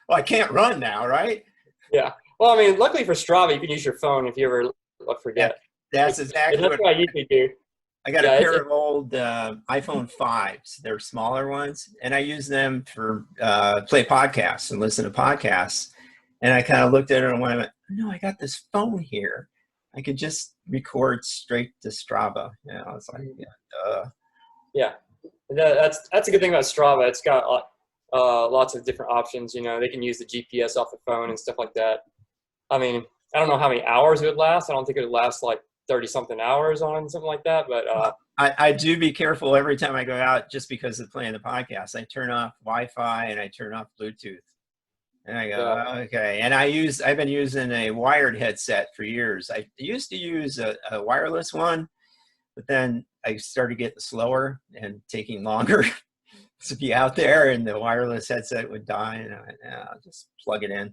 Well, I can't run now, right? Yeah. Well, I mean, luckily for Strava, you can use your phone if you ever forget. That's exactly what I usually do. I got a pair of old iPhone 5s. They're smaller ones, and I use them for play podcasts and listen to podcasts. And I kind of looked at it and went, no, I got this phone here. I could just record straight to Strava. It's like, Yeah. That's a good thing about Strava. It's got lots of different options. They can use the GPS off the phone and stuff like that. I mean, I don't know how many hours it would last. I don't think it would last like 30-something hours on something like that. But I do be careful every time I go out just because of playing the podcast. I turn off Wi-Fi and I turn off Bluetooth. And I go, okay. And I've been using a wired headset for years. I used to use a wireless one, but then I started getting slower and taking longer to be out there, and the wireless headset would die, and I went, I'll just plug it in.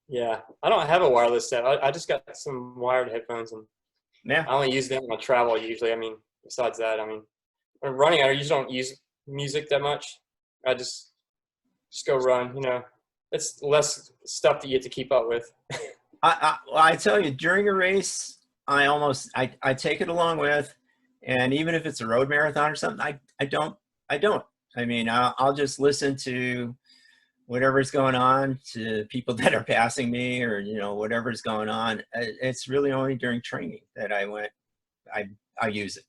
Yeah, I don't have a wireless set. I just got some wired headphones, and I only use them when I travel usually. I mean, besides that, when running, I usually don't use music that much. I just go run. It's less stuff that you have to keep up with. I tell you, during a race, I take it along with, and even if it's a road marathon or something, I don't. I'll just listen to whatever's going on, to people that are passing me, or whatever's going on. It's really only during training that I use it.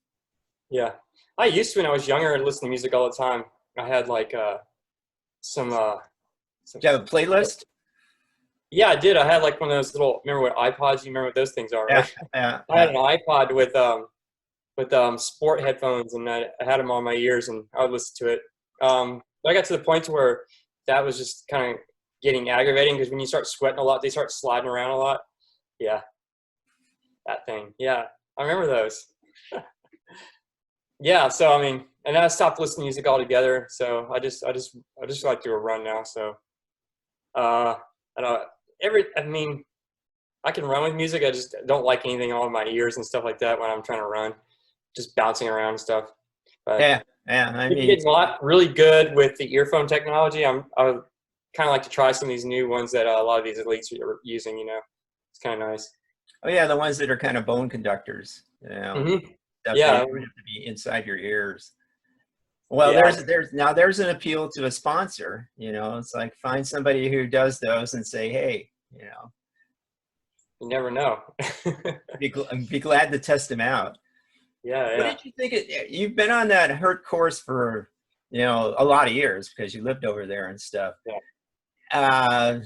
Yeah, I used to when I was younger and listen to music all the time. I had like some. Do you have a playlist? Yeah, I did. I had like one of those little. Remember what iPods? You remember what those things are, right? Yeah. I had an iPod with sport headphones, and I had them on my ears, and I would listen to it. But I got to the point to where that was just kind of getting aggravating, because when you start sweating a lot, they start sliding around a lot. Yeah, that thing. Yeah, I remember those. Yeah, so and then I stopped listening to music altogether. So I just like to run now. So I don't I can run with music. I just don't like anything on my ears and stuff like that when I'm trying to run, just bouncing around and stuff. But yeah. It's a lot really good with the earphone technology. I would kind of like to try some of these new ones that a lot of these elites are using. It's kind of nice. Oh yeah, the ones that are kind of bone conductors. Mm-hmm. Yeah, have to be inside your ears. Well, Yeah, there's an appeal to a sponsor. You know, it's like find somebody who does those and say, hey, you know, you never know. be glad to test them out. Yeah, What yeah. did you think? You've been on that Hurt course for, you know, a lot of years because you lived over there and stuff. Yeah. Uh,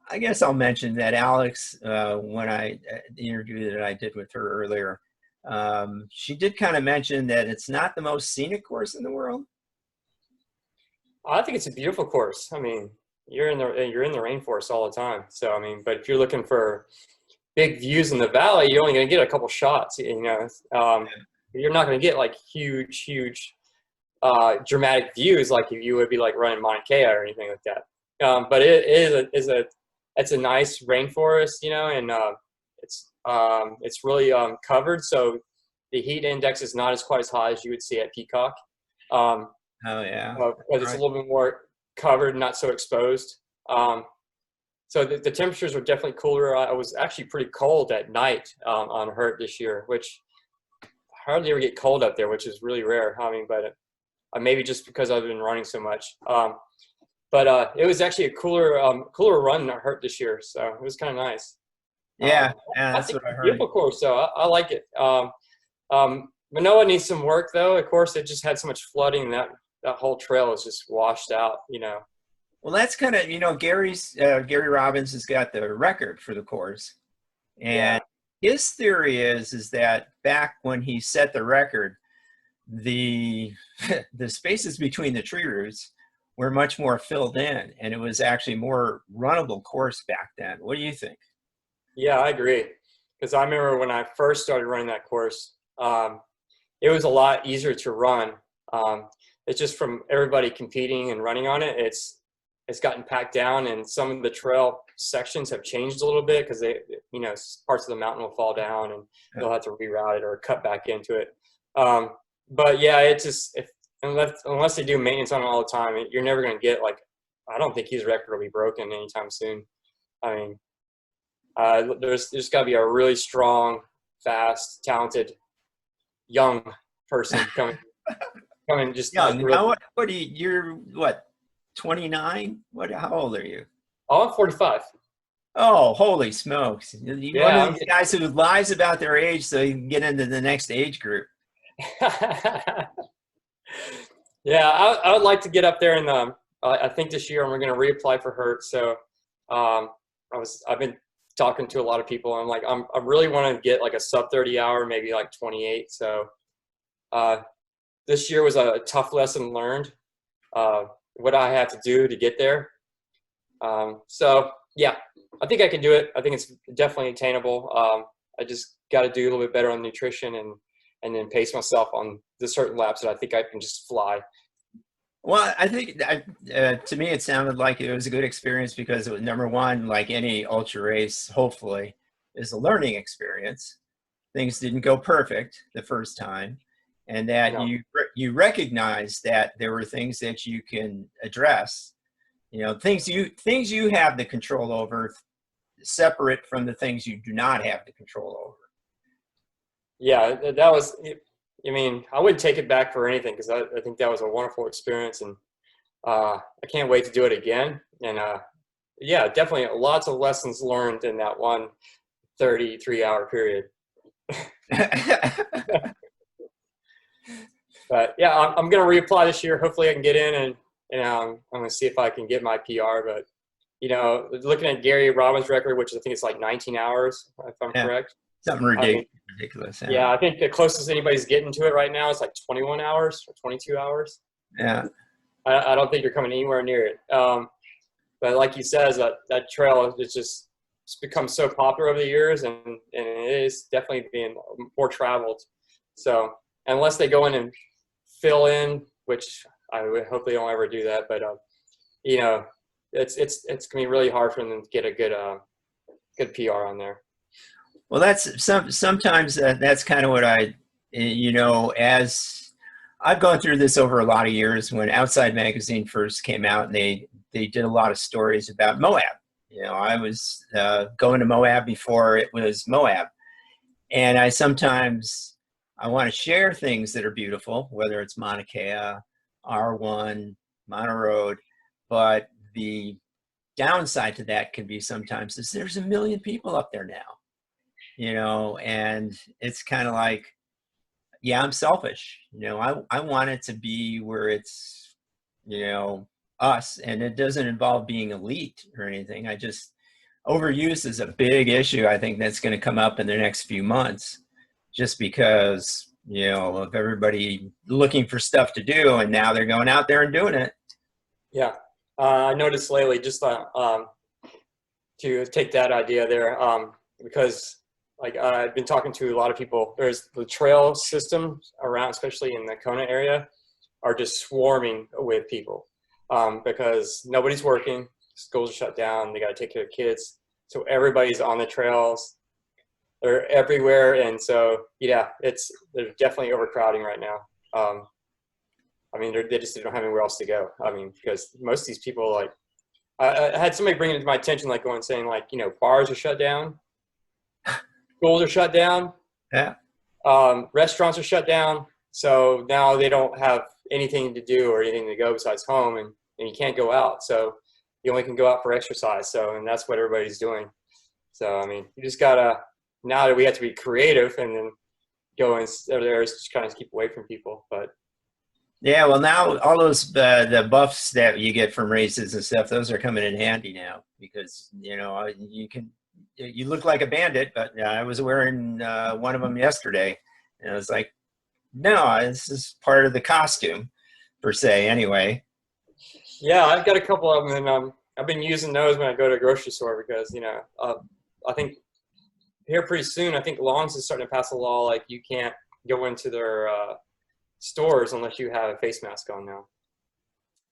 I guess I'll mention that Alex, when the interview that I did with her earlier, she did kind of mention that it's not the most scenic course in the world. I think it's a beautiful course. I mean, you're in the rainforest all the time. So I mean, but if you're looking for big views in the valley, you're only going to get a couple shots. You know, you're not going to get like huge, dramatic views like you would be like running Mauna Kea or anything like that. But it's a nice rainforest, you know, and it's really covered, so the heat index is not as quite as high as you would see at Peacock. Um, Oh yeah, because it's a right. little bit more covered, not so exposed. So the temperatures are definitely cooler. I was actually pretty cold at night on Hurt this year, which I hardly ever get cold up there, which is really rare. I mean, but maybe just because I've been running so much. But it was actually a cooler run at Hurt this year, so it was kind of nice. Yeah, Um, yeah, I that's think what I it's a heard. beautiful course, so I like it. Manoa needs some work, though. Of course, it just had so much flooding that whole trail is just washed out. You know. Well, that's kind of, you know, Gary Robbins has got the record for the course, and Yeah. his theory is that back when he set the record, the the spaces between the tree roots were much more filled in, and it was actually more runnable course back then. What do you think? Yeah, I agree. Because I remember when I first started running that course, it was a lot easier to run. It's just from everybody competing and running on it. It's gotten packed down, and some of the trail sections have changed a little bit because parts of the mountain will fall down, and they'll have to reroute it or cut back into it. But yeah, it just unless they do maintenance on it all the time, you're never going to get like. I don't think his record will be broken anytime soon. I mean, there's got to be a really strong, fast, talented, young person coming just like Young, really. what do you're what, 29? How old are you? Oh, I'm 45. Oh, holy smokes. You're one Yeah, of these guys who lies about their age so you can get into the next age group. yeah. I would like to get up there, and I think this year we're going to reapply for Hurt. So I've been talking to a lot of people. I'm like I really want to get like a sub 30 hour, maybe like 28. So this year was a tough lesson learned. What I have to do to get there. So yeah, I think I can do it. I think it's definitely attainable. I just got to do a little bit better on nutrition and then pace myself on the certain laps that I think I can just fly. Well, I think to me, it sounded like it was a good experience because it was, number one, like any ultra race, hopefully, is a learning experience. Things didn't go perfect the first time, and that No. you recognize that there were things that you can address. You know, things you have the control over, separate from the things you do not have the control over. Yeah, that was. I mean, I wouldn't take it back for anything because I think that was a wonderful experience, and I can't wait to do it again. And yeah, definitely lots of lessons learned in that one 33-hour period. But yeah, I'm going to reapply this year. Hopefully, I can get in, and I'm going to see if I can get my PR. But looking at Gary Robbins' record, which I think is like 19 hours, if I'm correct. Something ridiculous. Yeah, I think the closest anybody's getting to it right now is like 21 hours or 22 hours. Yeah. I don't think you're coming anywhere near it. But like you said, that trail it's become so popular over the years, and it is definitely being more traveled. So unless they go in and fill in, which I would hope they don't ever do that, but it's going to be really hard for them to get a good PR on there. Well, sometimes that's kind of what as I've gone through this over a lot of years. When Outside Magazine first came out, and they did a lot of stories about Moab. I was going to Moab before it was Moab, and I sometimes I want to share things that are beautiful, whether it's Mauna Kea, R1, Mauna Road, but the downside to that can be sometimes is there's a million people up there now, and it's kind of like, yeah, I'm selfish. I want it to be where it's, us, and it doesn't involve being elite or anything. I just, overuse is a big issue. I think that's going to come up in the next few months, just because, of everybody looking for stuff to do, and now they're going out there and doing it. Yeah. I noticed lately, just to take that idea there, because like I've been talking to a lot of people. There's the trail system around, especially in the Kona area, are just swarming with people because nobody's working. Schools are shut down. They got to take care of kids. So everybody's on the trails. They're everywhere. And so, yeah, there's definitely overcrowding right now. I mean, they just don't have anywhere else to go. I mean, because most of these people, like, I had somebody bring it to my attention, like going saying, like, bars are shut down, schools are shut down, Yeah. Restaurants are shut down. So now they don't have anything to do or anything to go besides home, and you can't go out. So you only can go out for exercise. So, and that's what everybody's doing. So, I mean, you just gotta, now that we have to be creative and then go in there, just kind of keep away from people. But Yeah, well, now all those the buffs that you get from races and stuff, those are coming in handy now, because you look like a bandit, but I was wearing one of them yesterday, and I was like, no, this is part of the costume, per se, anyway. yeah, I've got a couple of them, and I've been using those when I go to a grocery store because I think here pretty soon, I think Long's is starting to pass a law like you can't go into their stores unless you have a face mask on now.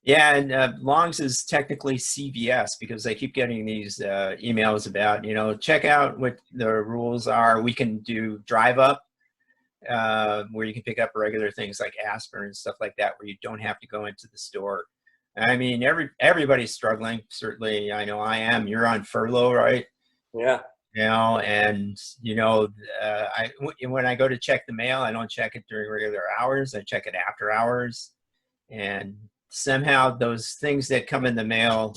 Yeah, and Long's is technically CVS, because they keep getting these emails about, check out what the rules are. We can do drive up, where you can pick up regular things like aspirin and stuff like that, where you don't have to go into the store. I mean, everybody's struggling. Certainly, I know I am. You're on furlough, right? Yeah. And when I go to check the mail, I don't check it during regular hours. I check it after hours. And somehow those things that come in the mail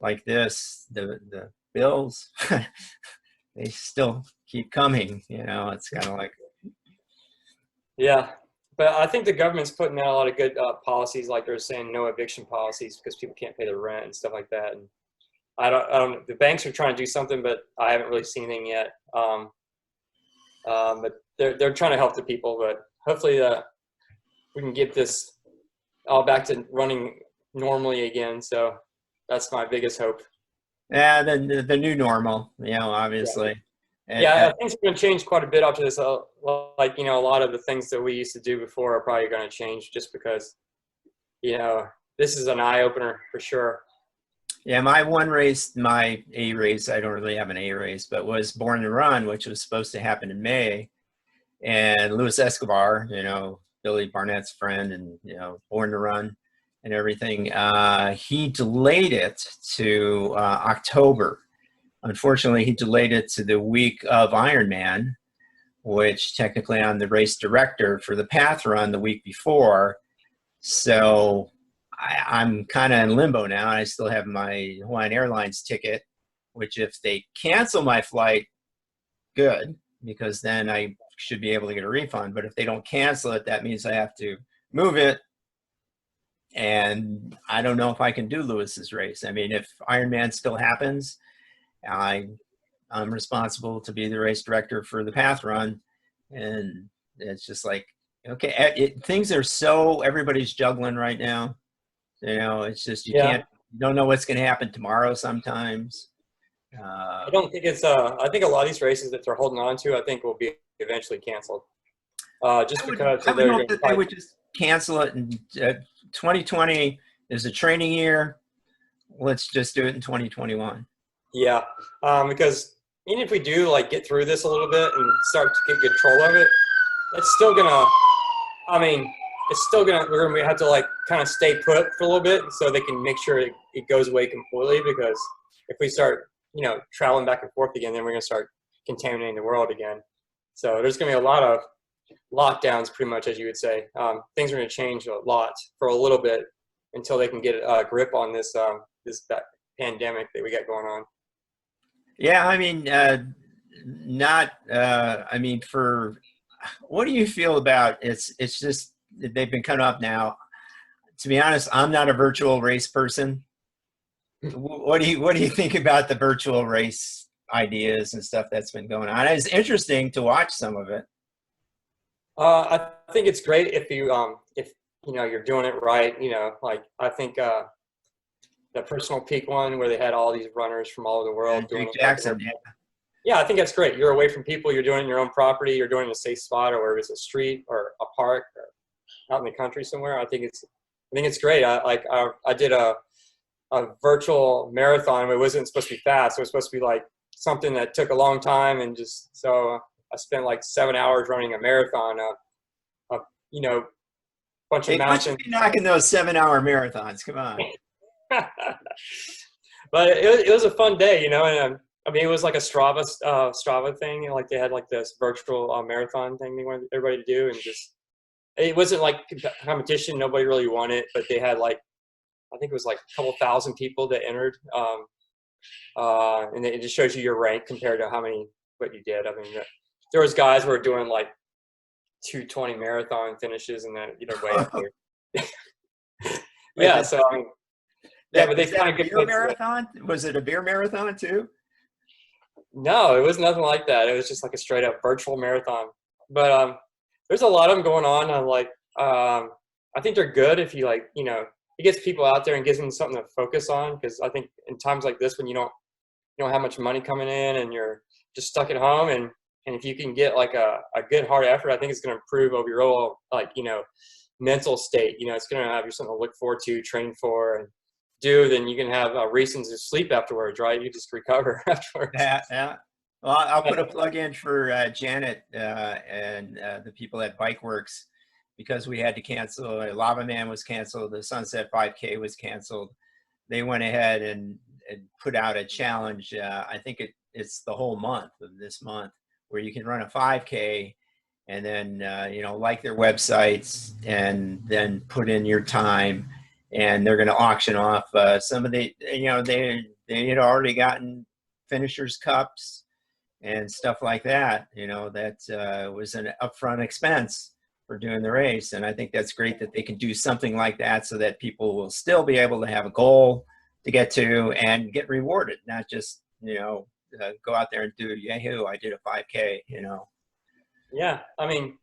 like this, the bills, they still keep coming. It's kind of like, Yeah. But I think the government's putting out a lot of good policies, like they're saying no eviction policies because people can't pay their rent and stuff like that. And I don't. The banks are trying to do something, but I haven't really seen anything yet. But they're trying to help the people. But hopefully, we can get this all back to running normally again. So that's my biggest hope. yeah, the new normal. Obviously. Yeah, things are going to change quite a bit after this. Like, a lot of the things that we used to do before are probably going to change just because, this is an eye opener for sure. Yeah, my one race, my A race, I don't really have an A race, but was Born to Run, which was supposed to happen in May. And Luis Escobar, Billy Barnett's friend, and, Born to Run and everything, he delayed it to October. Unfortunately, he delayed it to the week of Ironman, which technically I'm the race director for the Path Run the week before. So I'm kind of in limbo now. I still have my Hawaiian Airlines ticket, which if they cancel my flight, good, because then I should be able to get a refund. But if they don't cancel it, that means I have to move it. And I don't know if I can do Lewis's race. I mean, if Ironman still happens, I'm responsible to be the race director for the Path Run. And it's just like, okay, things are so, everybody's juggling right now. It's just, you don't know what's going to happen tomorrow sometimes. I don't think it's, I think a lot of these races that they're holding on to, I think will be eventually canceled. Just because I would hope that they would just cancel it. And 2020 is a training year. Let's just do it in 2021. Yeah, because even if we do get through this a little bit and start to get control of it, it's still gonna. I mean, it's still gonna. We're gonna have to kind of stay put for a little bit so they can make sure it goes away completely. Because if we start, traveling back and forth again, then we're gonna start contaminating the world again. So there's gonna be a lot of lockdowns, pretty much, as you would say. Things are going to change a lot for a little bit until they can get a grip on this that pandemic that we got going on. Yeah, I mean, I mean, what do you feel about it's just they've been cut off now. To be honest, I'm not a virtual race person. What do you think about the virtual race ideas and stuff that's been going on? It's interesting to watch some of it. I think it's great if you're doing it right. Like I think the personal peak one where they had all these runners from all over the world doing Jake Jackson, yeah. Yeah, I think that's great. You're away from people. You're doing it in your own property. You're doing it in a safe spot, or whether it's a street or a park or out in the country somewhere. I think it's great. I did a virtual marathon. It wasn't supposed to be fast. It was supposed to be like something that took a long time, and just so I spent like 7 hours running a marathon. Bunch of mountains. You should be knocking those 7-hour marathons. Come on. But it was a fun day, and I mean, it was like a Strava thing. Like they had like this virtual marathon thing they wanted everybody to do, and just it wasn't like competition. Nobody really won it, but they had like I think it was like a couple thousand people that entered, and it just shows you your rank compared to what you did. I mean, there was guys who were doing like 2:20 marathon finishes, and then way. Yeah, so I mean, yeah, but they kind of get beer marathon. Was it a beer marathon too? No, it was nothing like that. It was just like a straight up virtual marathon. But there's a lot of them going on. I think they're good if you it gets people out there and gives them something to focus on. Because I think in times like this when you don't have much money coming in and you're just stuck at home, and if you can get like a good hard effort, I think it's going to improve over your overall mental state. It's going to have you something to look forward to, train for, and do. Then you can have reasons to sleep afterwards, right? You just recover afterwards. Yeah. Well, I'll put a plug in for Janet and the people at Bike Works, because we had to cancel. Lava Man was canceled. The Sunset 5K was canceled. They went ahead and put out a challenge. I think it's the whole month of this month where you can run a 5K and then like their websites and then put in your time. And they're going to auction off some of they had already gotten finishers cups and stuff like that. That was an upfront expense for doing the race. And I think that's great that they can do something like that so that people will still be able to have a goal to get to and get rewarded, not just, go out there and do, yahoo, I did a 5K, Yeah. I mean,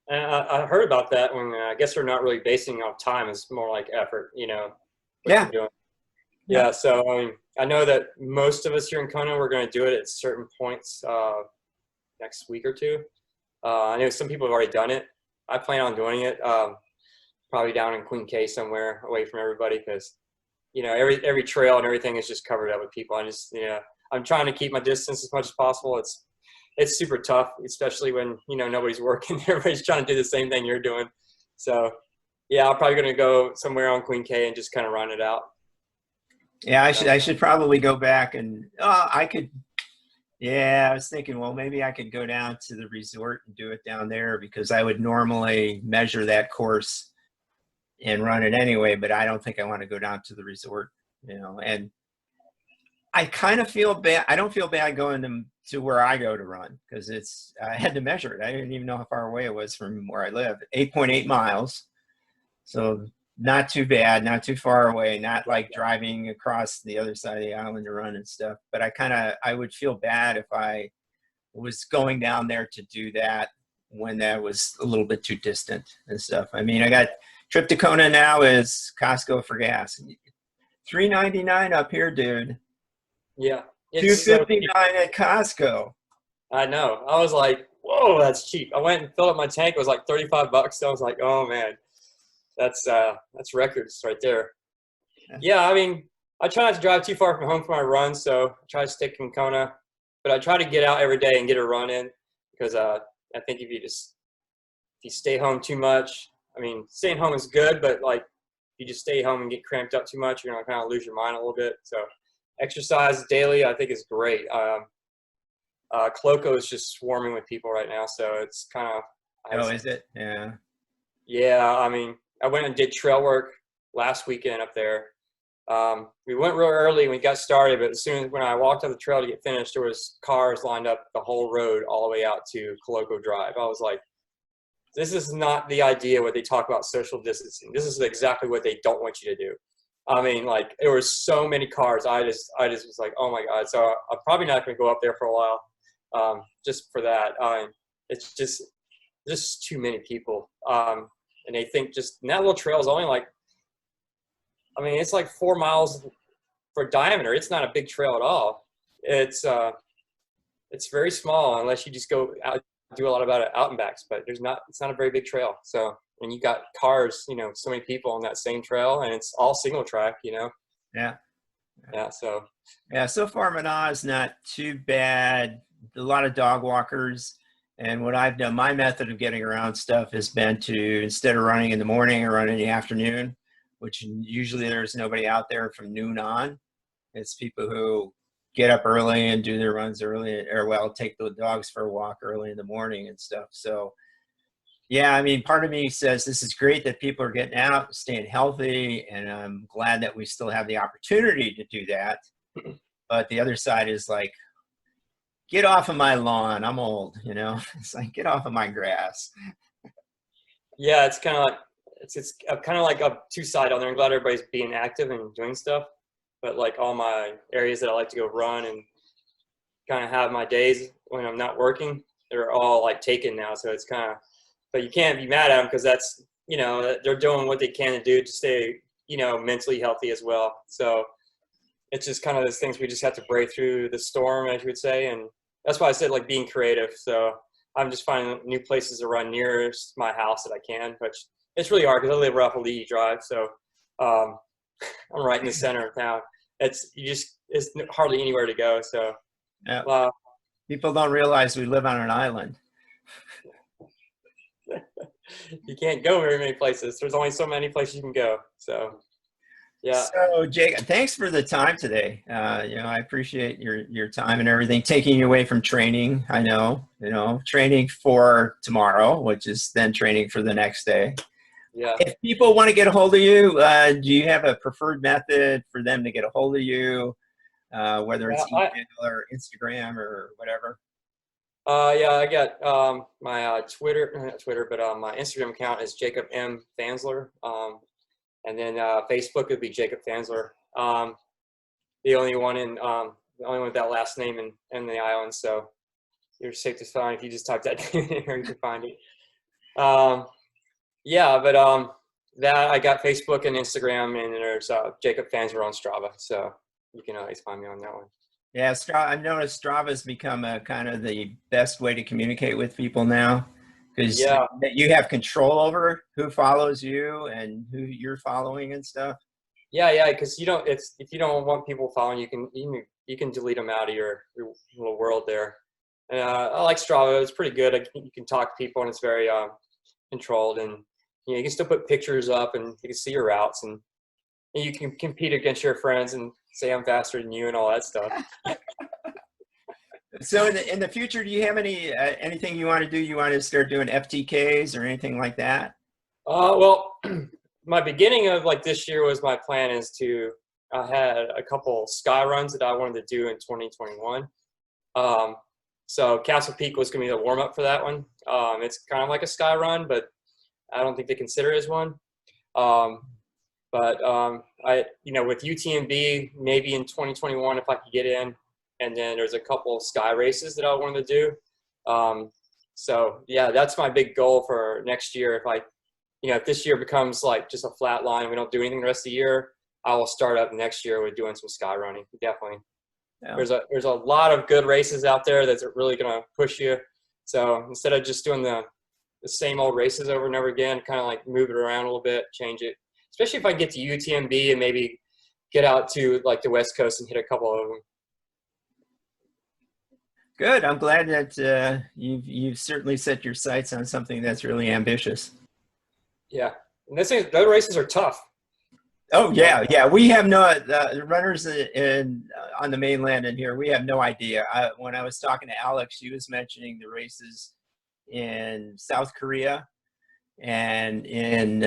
I heard about that when I guess they're not really basing off time. It's more like effort, Yeah. Yeah. So I mean, I know that most of us here in Kona, we're going to do it at certain points next week or two. I know some people have already done it. I plan on doing it probably down in Queen Cay somewhere away from everybody, because every trail and everything is just covered up with people. I'm trying to keep my distance as much as possible. It's super tough, especially when nobody's working. Everybody's trying to do the same thing you're doing. So yeah, I'm probably going to go somewhere on Queen Cay and just kind of run it out. Yeah, I should probably go back and I could. Yeah, I was thinking, well, maybe I could go down to the resort and do it down there, because I would normally measure that course and run it anyway. But I don't think I want to go down to the resort, and I kind of feel bad. I don't feel bad going to where I go to run, because I had to measure it. I didn't even know how far away it was from where I live. 8.8 miles. So not too bad, not too far away, not like driving across the other side of the island to run and stuff. But I would feel bad if I was going down there to do that when that was a little bit too distant and stuff. I mean, I got trip to Kona now is Costco for gas. $3.99 up here, dude. Yeah. $2.59 at Costco. I know. I was like, whoa, that's cheap. I went and filled up my tank. It was like $35. So I was like, oh man, that's records right there. Yeah. I mean, I try not to drive too far from home for my run, so I try to stick in Kona, but I try to get out every day and get a run in, because I think if you stay home too much, I mean, staying home is good, but like if you just stay home and get cramped up too much, you're going to kind of lose your mind a little bit. So exercise daily, I think, is great. Cloco is just swarming with people right now, so it's kind of Oh, is it? Yeah. Yeah, I mean, I went and did trail work last weekend up there. We went real early and we got started, but as soon as when I walked on the trail to get finished, there was cars lined up the whole road all the way out to Coloco Drive. I was like, this is not the idea what they talk about social distancing. This is exactly what they don't want you to do. I mean, like there were so many cars. I just was like, oh my God. So I'm probably not going to go up there for a while, just for that. It's just too many people. And they think just and that little trail is only like, I mean, it's like 4 miles for diameter. It's not a big trail at all. It's very small unless you just go out, do a lot about it out and backs, but it's not a very big trail. So, and you got cars, so many people on that same trail and it's all single track, Yeah. Yeah. So, yeah, so far Manah is not too bad. A lot of dog walkers. And what I've done, my method of getting around stuff has been to, instead of running in the morning, I run in the afternoon, which usually there's nobody out there from noon on. It's people who get up early and do their runs early, or well, take the dogs for a walk early in the morning and stuff. So yeah, I mean, part of me says this is great that people are getting out, staying healthy, and I'm glad that we still have the opportunity to do that. But the other side is like, get off of my lawn. I'm old, It's like, get off of my grass. yeah, it's kind of like, it's kind of like a two-side on there. I'm glad everybody's being active and doing stuff, but like all my areas that I like to go run and kind of have my days when I'm not working, they're all like taken now. So it's kind of, but you can't be mad at them because that's, they're doing what they can to do to stay, mentally healthy as well. So it's just kind of those things we just have to break through the storm, as you would say. And that's why I said like being creative. So I'm just finding new places to run near my house that I can, but it's really hard because I live off of Lee Drive. So I'm right in the center of town. It's hardly anywhere to go. So yeah. People don't realize we live on an island. You can't go very many places. There's only so many places you can go. So yeah. So Jake, thanks for the time today. I appreciate your time and everything, taking you away from training. I know, training for tomorrow, which is then training for the next day. Yeah. If people want to get a hold of you, do you have a preferred method for them to get a hold of you, whether it's email or Instagram or whatever? Yeah, I got my not Twitter, but my Instagram account is Jacob M. Fansler. And then Facebook would be Jacob Fansler. The only one with that last name in the island. So you're safe to find if you just type that in there, you can find it. Yeah, but that I got Facebook and Instagram, and there's Jacob Fansler on Strava. So you can always find me on that one. Yeah, I've noticed Strava's become a kind of the best way to communicate with people now, because you have control over who follows you and who you're following and stuff. Yeah, because if you don't want people following, you can delete them out of your little world there. And I like Strava; it's pretty good. You can talk to people, and it's very controlled, and you can still put pictures up, and you can see your routes, and you can compete against your friends and say I'm faster than you and all that stuff. So in the future, do you have anything you want to do? You want to start doing FTKs or anything like that? Well, my beginning of like this year was my plan is I had a couple sky runs that I wanted to do in 2021. So Castle Peak was going to be the warm up for that one. It's kind of like a sky run, but I don't think they consider it as one. But I, with UTMB, maybe in 2021 if I could get in, and then there's a couple of sky races that I wanted to do. So yeah, that's my big goal for next year. If this year becomes like just a flat line, we don't do anything the rest of the year, I will start up next year with doing some sky running. Definitely. Yeah. There's a lot of good races out there that's really gonna push you. So instead of just doing the same old races over and over again, kind of like move it around a little bit, change it. Especially if I get to UTMB and maybe get out to like the West Coast and hit a couple of them. Good. I'm glad that you've certainly set your sights on something that's really ambitious. Yeah, and those races are tough. Oh yeah. We have no runners on the mainland in here. We have no idea. When I was talking to Alex, she was mentioning the races in South Korea and in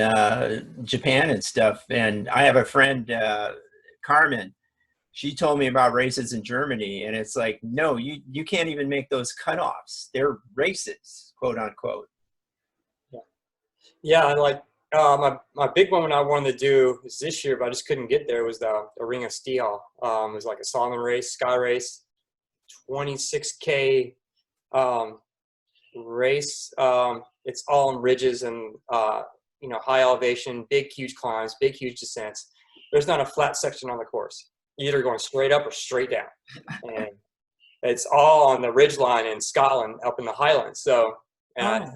Japan and stuff. And I have a friend, Carmen. She told me about races in Germany, and it's like, no, you can't even make those cutoffs. They're races, quote unquote. Yeah, and like my big one I wanted to do is this year, but I just couldn't get there. Was the Ring of Steel. It was like a Solomon race, sky race, 26K race. It's all in ridges and high elevation, big huge climbs, big huge descents. There's not a flat section on the course. You're either going straight up or straight down, and it's all on the ridge line in Scotland, up in the Highlands. So. Okay.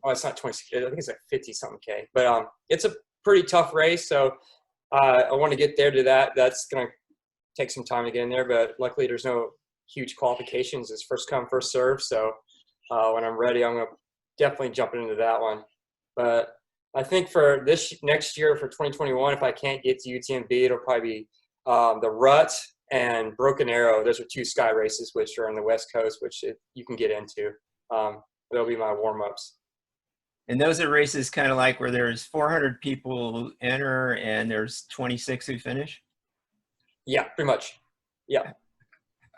Oh, it's not 26. I think it's like 50 something K. But it's a pretty tough race, so I want to get there to that. That's gonna take some time to get in there, but luckily there's no huge qualifications. It's first come, first serve. So when I'm ready, I'm gonna definitely jump into that one. But I think for this next year, for 2021, if I can't get to UTMB, it'll probably be the Rut and Broken Arrow. Those are two sky races which are on the West Coast, which you can get into. They'll be my warm-ups. And those are races kind of like where there's 400 people who enter and there's 26 who finish? Yeah, pretty much. Yeah.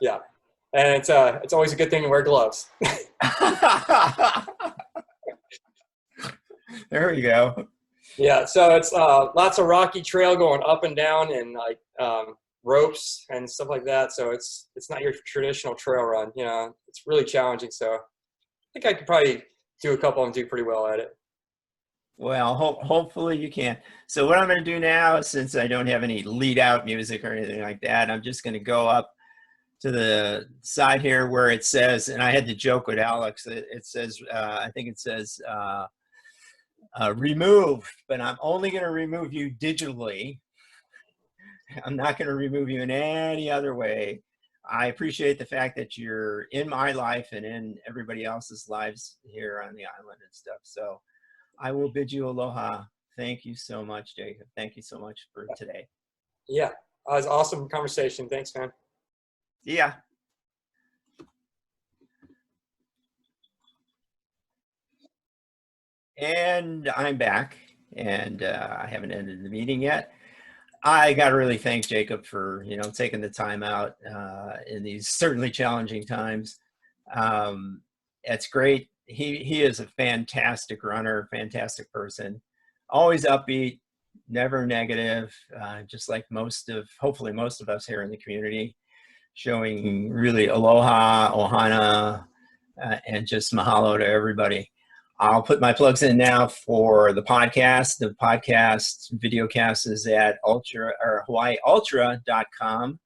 Yeah. And it's always a good thing to wear gloves. There we go. Yeah, so it's lots of rocky trail going up and down and like ropes and stuff like that. So it's not your traditional trail run. It's really challenging. So I think I could probably do a couple and do pretty well at it. Well, hopefully you can. So what I'm going to do now, since I don't have any lead out music or anything like that, I'm just going to go up to the side here where it says, and I had to joke with Alex, it says, I think it says remove, but I'm only going to remove you digitally. I'm not going to remove you in any other way. I appreciate the fact that you're in my life and in everybody else's lives here on the island and stuff. So I will bid you aloha. Thank you so much, Jacob. Thank you so much for today. Yeah, it was an awesome conversation. Thanks, man. Yeah. And I'm back, and I haven't ended the meeting yet. I got to really thank Jacob for, taking the time out in these certainly challenging times. It's great. He is a fantastic runner, fantastic person, always upbeat, never negative, just like hopefully most of us here in the community, showing really aloha, ohana, and just mahalo to everybody. I'll put my plugs in now for the podcast. The podcast videocast is at HawaiiUltra.com.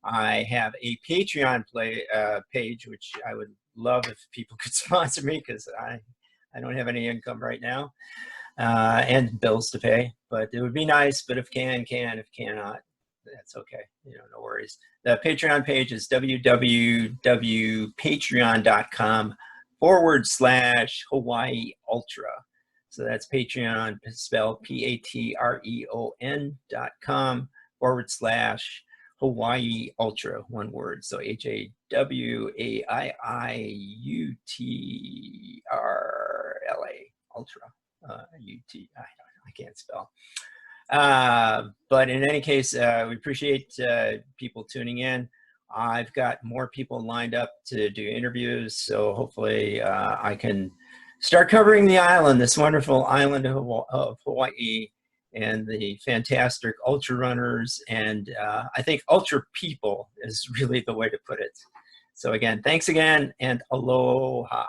I have a Patreon page, which I would love if people could sponsor me because I don't have any income right now and bills to pay. But it would be nice. But if can, if cannot, that's okay. No worries. The Patreon page is www.patreon.com/HawaiiUltra. So that's Patreon, spelled patreon.com/HawaiiUltra, one word. So HawaiiUtra, Ultra, UT. I can't spell. But in any case, we appreciate people tuning in. I've got more people lined up to do interviews, so hopefully I can start covering the island, this wonderful island of Hawaii, and the fantastic ultra runners, and I think ultra people is really the way to put it. So again, thanks again, and aloha.